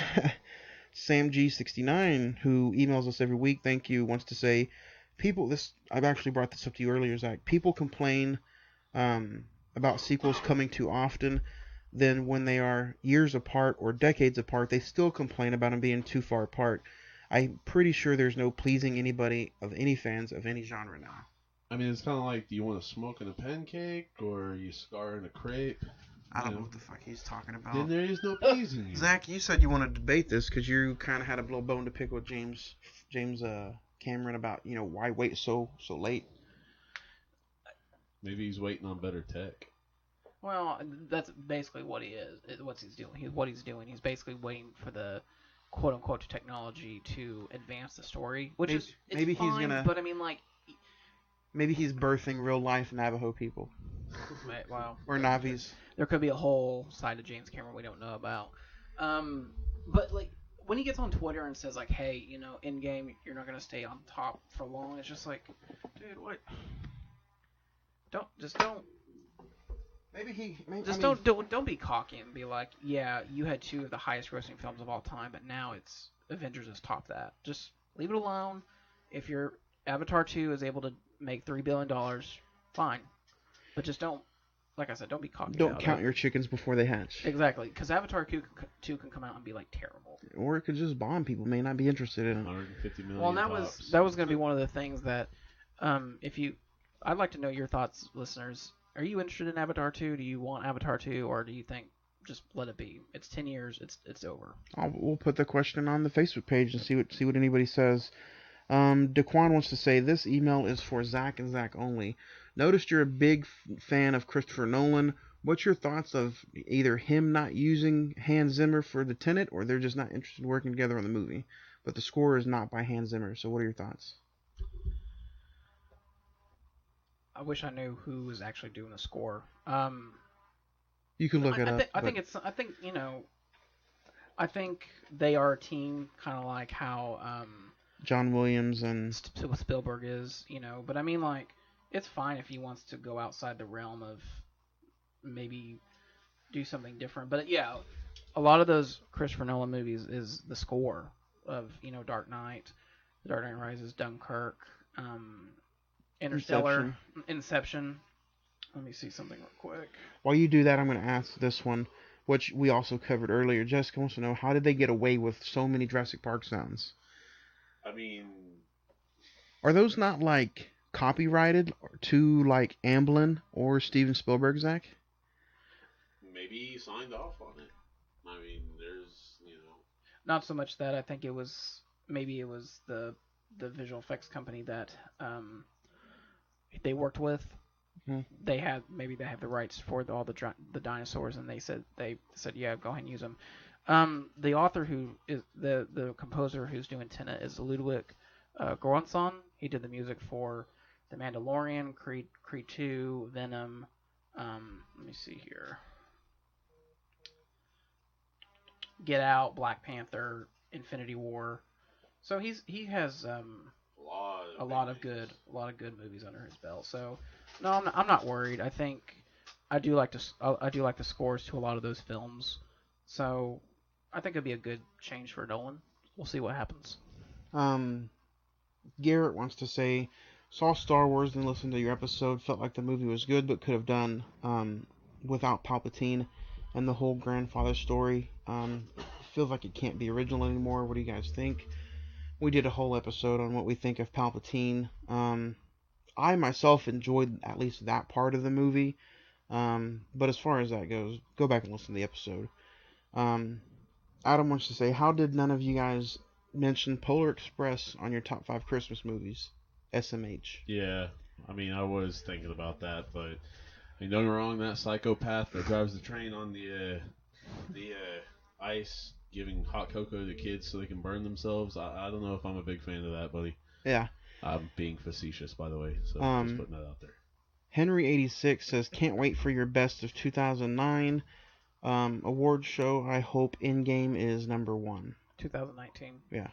Sam G69, who emails us every week, thank you, wants to say, I've actually brought this up to you earlier, Zach. People complain about sequels coming too often. Then when they are years apart or decades apart, they still complain about them being too far apart. I'm pretty sure there's no pleasing anybody of any fans of any genre now. I mean, it's kind of like, do you want to smoke in a pancake or are you scar in a crepe? I don't know what the fuck he's talking about. Then there is no pleasing you. Zach, you said you wanted to debate this because you kind of had a little bone to pick with James Cameron about, why wait so late. Maybe he's waiting on better tech. Well, that's basically what he is. What he's doing. He's basically waiting for the quote unquote technology to advance the story, which is maybe fine, he's gonna. But I mean, like, maybe he's birthing real life Navajo people. Wow. Or Navis. There could be a whole side of James Cameron we don't know about. But like when he gets on Twitter and says like, "Hey, in game you're not gonna stay on top for long," it's just like, dude, what? Don't. Don't be cocky and be like, yeah, you had 2 of the highest grossing films of all time, but now it's Avengers has topped that. Just leave it alone. If your Avatar 2 is able to make $3 billion, fine. But just don't, like I said, don't be cocky. Don't count your chickens before they hatch. Exactly, because Avatar 2 can come out and be like terrible. Or it could just bomb. People may not be interested in it. 150 million. Well, that was going to be one of the things that, I'd like to know your thoughts, listeners. Are you interested in Avatar 2? Do you want Avatar 2, or do you think just let it be? It's 10 years. It's over. We'll put the question on the Facebook page and see what anybody says. Daquan wants to say this email is for Zach and Zach only. Noticed you're a big fan of Christopher Nolan. What's your thoughts of either him not using Hans Zimmer for the Tenet, or they're just not interested in working together on the movie? But the score is not by Hans Zimmer. So what are your thoughts? I wish I knew who was actually doing the score. You can look it up. I think they are a team, kind of like how John Williams and Spielberg is, But I mean, like, it's fine if he wants to go outside the realm of maybe do something different. But yeah, a lot of those Christopher Nolan movies is the score of Dark Knight, The Dark Knight Rises, Dunkirk, Inception. Let me see something real quick. While you do that, I'm going to ask this one. which we also covered earlier. Jessica wants to know, how did they get away with so many Jurassic Park sounds? I mean, Are those not like copyrighted to like Amblin or Steven Spielberg, Zach? maybe he signed off on it. I mean, there's, Not so much that. I think it was the visual effects company that they worked with. Mhm. They had the rights for all the dinosaurs, and they said yeah, go ahead and use them. The author who is the composer who's doing Tenet is Ludwig Göransson. He did the music for The Mandalorian, Creed 2, Venom. Let me see here. Get Out, Black Panther, Infinity War. So he has a lot of good movies under his belt. So no, I'm not worried. I think I do like the scores to a lot of those films. So I think it'd be a good change for Nolan. We'll see what happens. Garrett wants to say, saw Star Wars and listened to your episode. Felt like the movie was good, but could have done without Palpatine and the whole grandfather story. Feels like it can't be original anymore. What do you guys think? We did a whole episode on what we think of Palpatine. I myself enjoyed at least that part of the movie. But as far as that goes, go back and listen to the episode. Adam wants to say, how did none of you guys mention Polar Express on your top 5 Christmas movies? SMH. Yeah, I mean, I was thinking about that, but I mean, don't get me wrong, that psychopath that drives the train on the ice, giving hot cocoa to kids so they can burn themselves. I don't know if I'm a big fan of that, buddy. Yeah. I'm being facetious, by the way, so just putting that out there. Henry86 says, can't wait for your best of 2009 award show. I hope Endgame is number 1. 2019. Yeah.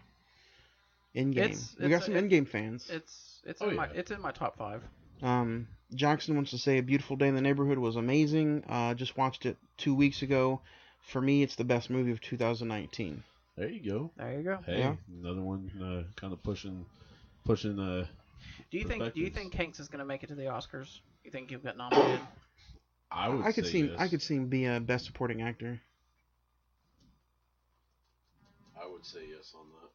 Endgame. We got some Endgame fans. It's in my top 5. Jackson wants to say, A Beautiful Day in the Neighborhood was amazing. Just watched it 2 weeks ago. For me, it's the best movie of 2019. There you go. Hey, yeah. Another one kind of pushing. Do you think Hanks is going to make it to the Oscars? You think he'll get nominated? I could see him be a Best Supporting Actor. I would say yes on that.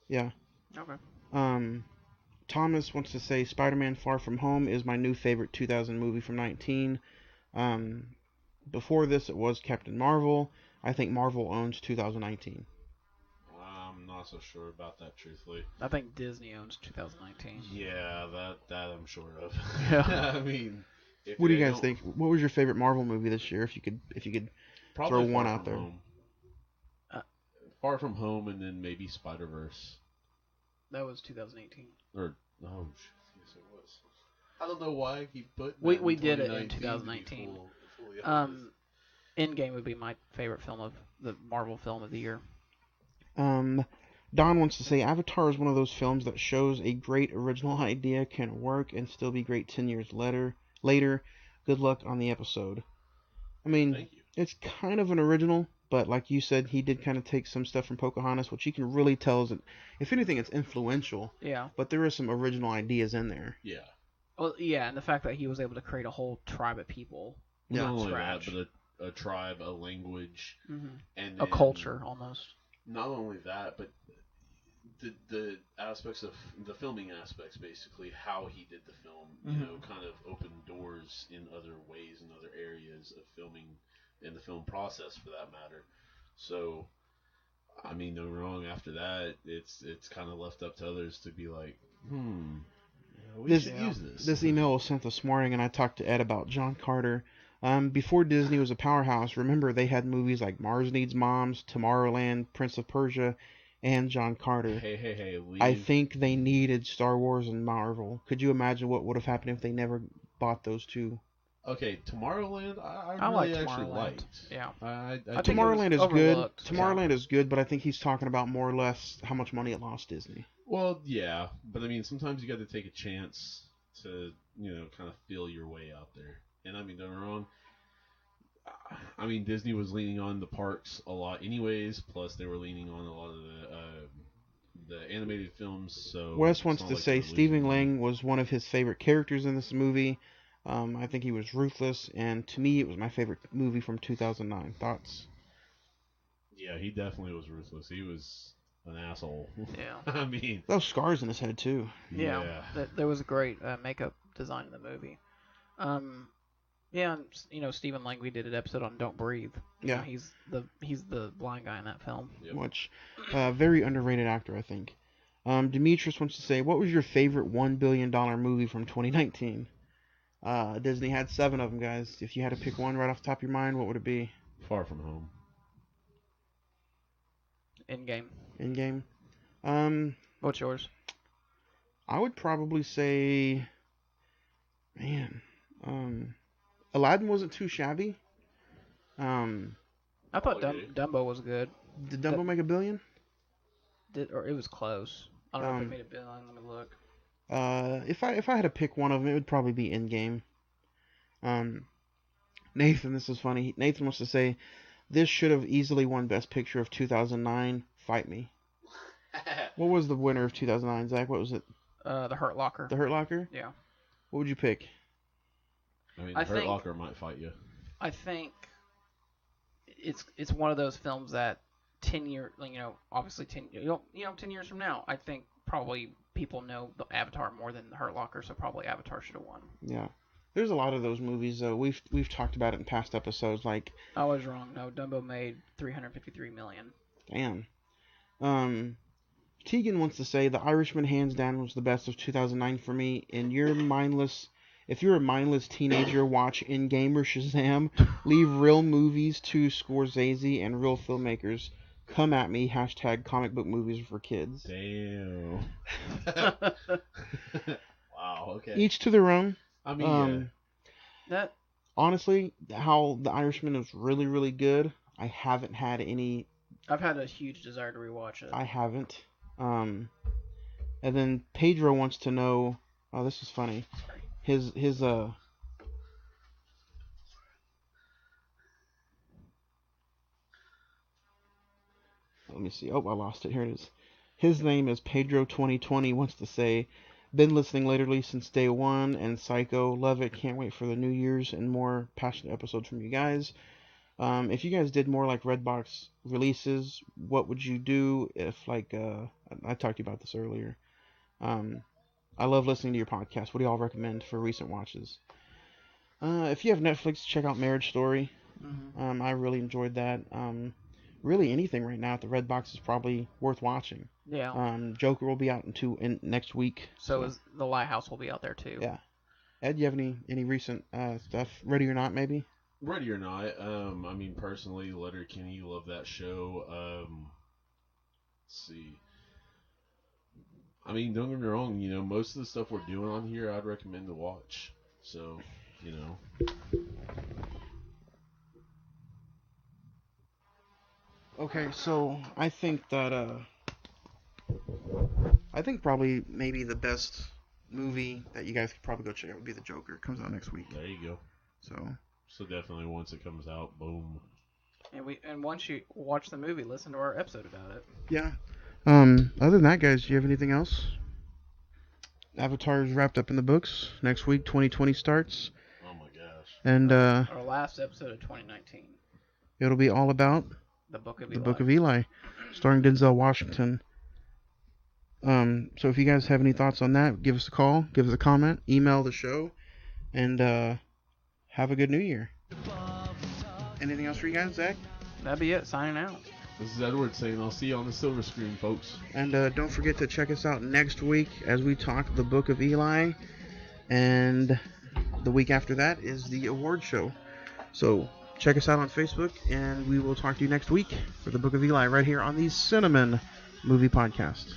Yeah. Okay. Thomas wants to say Spider-Man Far From Home is my new favorite 2000 movie from 19. Before this, it was Captain Marvel. I think Marvel owns 2019. I'm not so sure about that, truthfully. I think Disney owns 2019. Yeah, that I'm sure of. Yeah. I mean, what do you guys think? What was your favorite Marvel movie this year? If you could throw one out there. Far From Home, and then maybe Spider-Verse. That was 2018. Yes, it was. I don't know why I keep putting. We did it in 2019. Endgame would be my favorite film of the Marvel film of the year. Don wants to say Avatar is one of those films that shows a great original idea can work and still be great 10 years later. Good luck on the episode. I mean, it's kind of an original, but like you said, he did kind of take some stuff from Pocahontas, which you can really tell is, if anything, it's influential. Yeah. But there is some original ideas in there. Yeah. Well, yeah, and the fact that he was able to create a whole tribe of people. Yeah. Not only that, but a tribe, a language, and a culture almost. Not only that, but the aspects of the filming aspects, basically how he did the film, you know, kind of opened doors in other ways, in other areas of filming, and the film process for that matter. So, I mean, no wrong. After that, it's kind of left up to others to be like, we should use this. This email was sent this morning, and I talked to Ed about John Carter. Before Disney was a powerhouse, remember they had movies like Mars Needs Moms, Tomorrowland, Prince of Persia, and John Carter. Hey, I think they needed Star Wars and Marvel. Could you imagine what would have happened if they never bought those two? Okay, Tomorrowland, I really actually liked. Yeah. I Tomorrowland is good. Tomorrowland is good, but I think he's talking about more or less how much money it lost Disney. Well, yeah, but I mean, sometimes you got to take a chance to, you know, kind of feel your way out there. And I mean, don't get me wrong. I mean, Disney was leaning on the parks a lot, anyways. Plus, they were leaning on a lot of the animated films. So Wes wants to say Stephen Lang was one of his favorite characters in this movie. I think he was ruthless, and to me, it was my favorite movie from 2009. Thoughts? Yeah, he definitely was ruthless. He was an asshole. Yeah. I mean, those scars in his head too. Yeah. There was a great makeup design in the movie. Yeah, and, you know, Stephen Lang, did an episode on Don't Breathe. You know, he's the blind guy in that film. Which, very underrated actor, I think. Demetrius wants to say, what was your favorite $1 billion movie from 2019? Disney had 7 of them, guys. If you had to pick one right off the top of your mind, what would it be? Far From Home. Endgame. What's yours? I would probably say, Aladdin wasn't too shabby. I thought Dumbo was good. Did Dumbo make $1 billion? Or it was close. I don't know if it made $1 billion. Let me look. If I had to pick one of them, it would probably be Endgame. Nathan, this is funny. Nathan wants to say, this should have easily won Best Picture of 2009. Fight me. What was the winner of 2009, Zach? What was it? The Hurt Locker. The Hurt Locker? Yeah. What would you pick? I mean, the Hurt Locker might fight you. I think it's one of those films that 10 years, obviously 10 years from now, I think probably people know the Avatar more than the Hurt Locker, so probably Avatar should have won. Yeah. There's a lot of those movies, though. We've talked about it in past episodes. Like, I was wrong. No, Dumbo made $353 million. Damn. Tegan wants to say The Irishman hands down was the best of 2009 for me. And if you're a mindless teenager, watch In-Game or Shazam. Leave real movies to Scorsese and real filmmakers. Come at me. # comic book movies for kids. Damn. Wow. Okay. Each to their own. I mean, that honestly, how The Irishman is really, really good. I haven't had any. I've had a huge desire to rewatch it. I haven't. And then Pedro wants to know. Oh, this is funny. His Let me see. Oh, I lost it. Here it is. His name is Pedro 2020. Wants to say, been listening literally since day one, and Psycho, love it. Can't wait for the New Year's and more passionate episodes from you guys. If you guys did more like Redbox releases, what would you do if I talked to you about this earlier. I love listening to your podcast. What do y'all recommend for recent watches? If you have Netflix, check out Marriage Story. Mm-hmm. I really enjoyed that. Really anything right now at the Redbox is probably worth watching. Yeah. Joker will be out next week. So is The Lighthouse will be out there too. Yeah. Ed, you have any recent stuff? Ready or Not, maybe? Ready or Not. I mean, personally, Letterkenny, love that show. Let's see. I mean, don't get me wrong. Most of the stuff we're doing on here, I'd recommend to watch. So, Okay, so I think that probably maybe the best movie that you guys could probably go check out would be The Joker. It comes out next week. There you go. So definitely once it comes out, boom. And once you watch the movie, listen to our episode about it. Yeah. Other than that, guys, do you have anything else? Avatar is wrapped up in the books. Next week, 2020 starts. Oh my gosh. And our last episode of 2019. It'll be all about The Book of Eli, starring Denzel Washington. So if you guys have any thoughts on that, give us a call, give us a comment, email the show, and have a good New Year. Anything else for you guys, Zach? That'd be it. Signing out. This is Edward saying I'll see you on the silver screen, folks. And don't forget to check us out next week as we talk The Book of Eli. And the week after that is the award show. So check us out on Facebook, and we will talk to you next week for The Book of Eli right here on the Cine-Men Movie Podcast.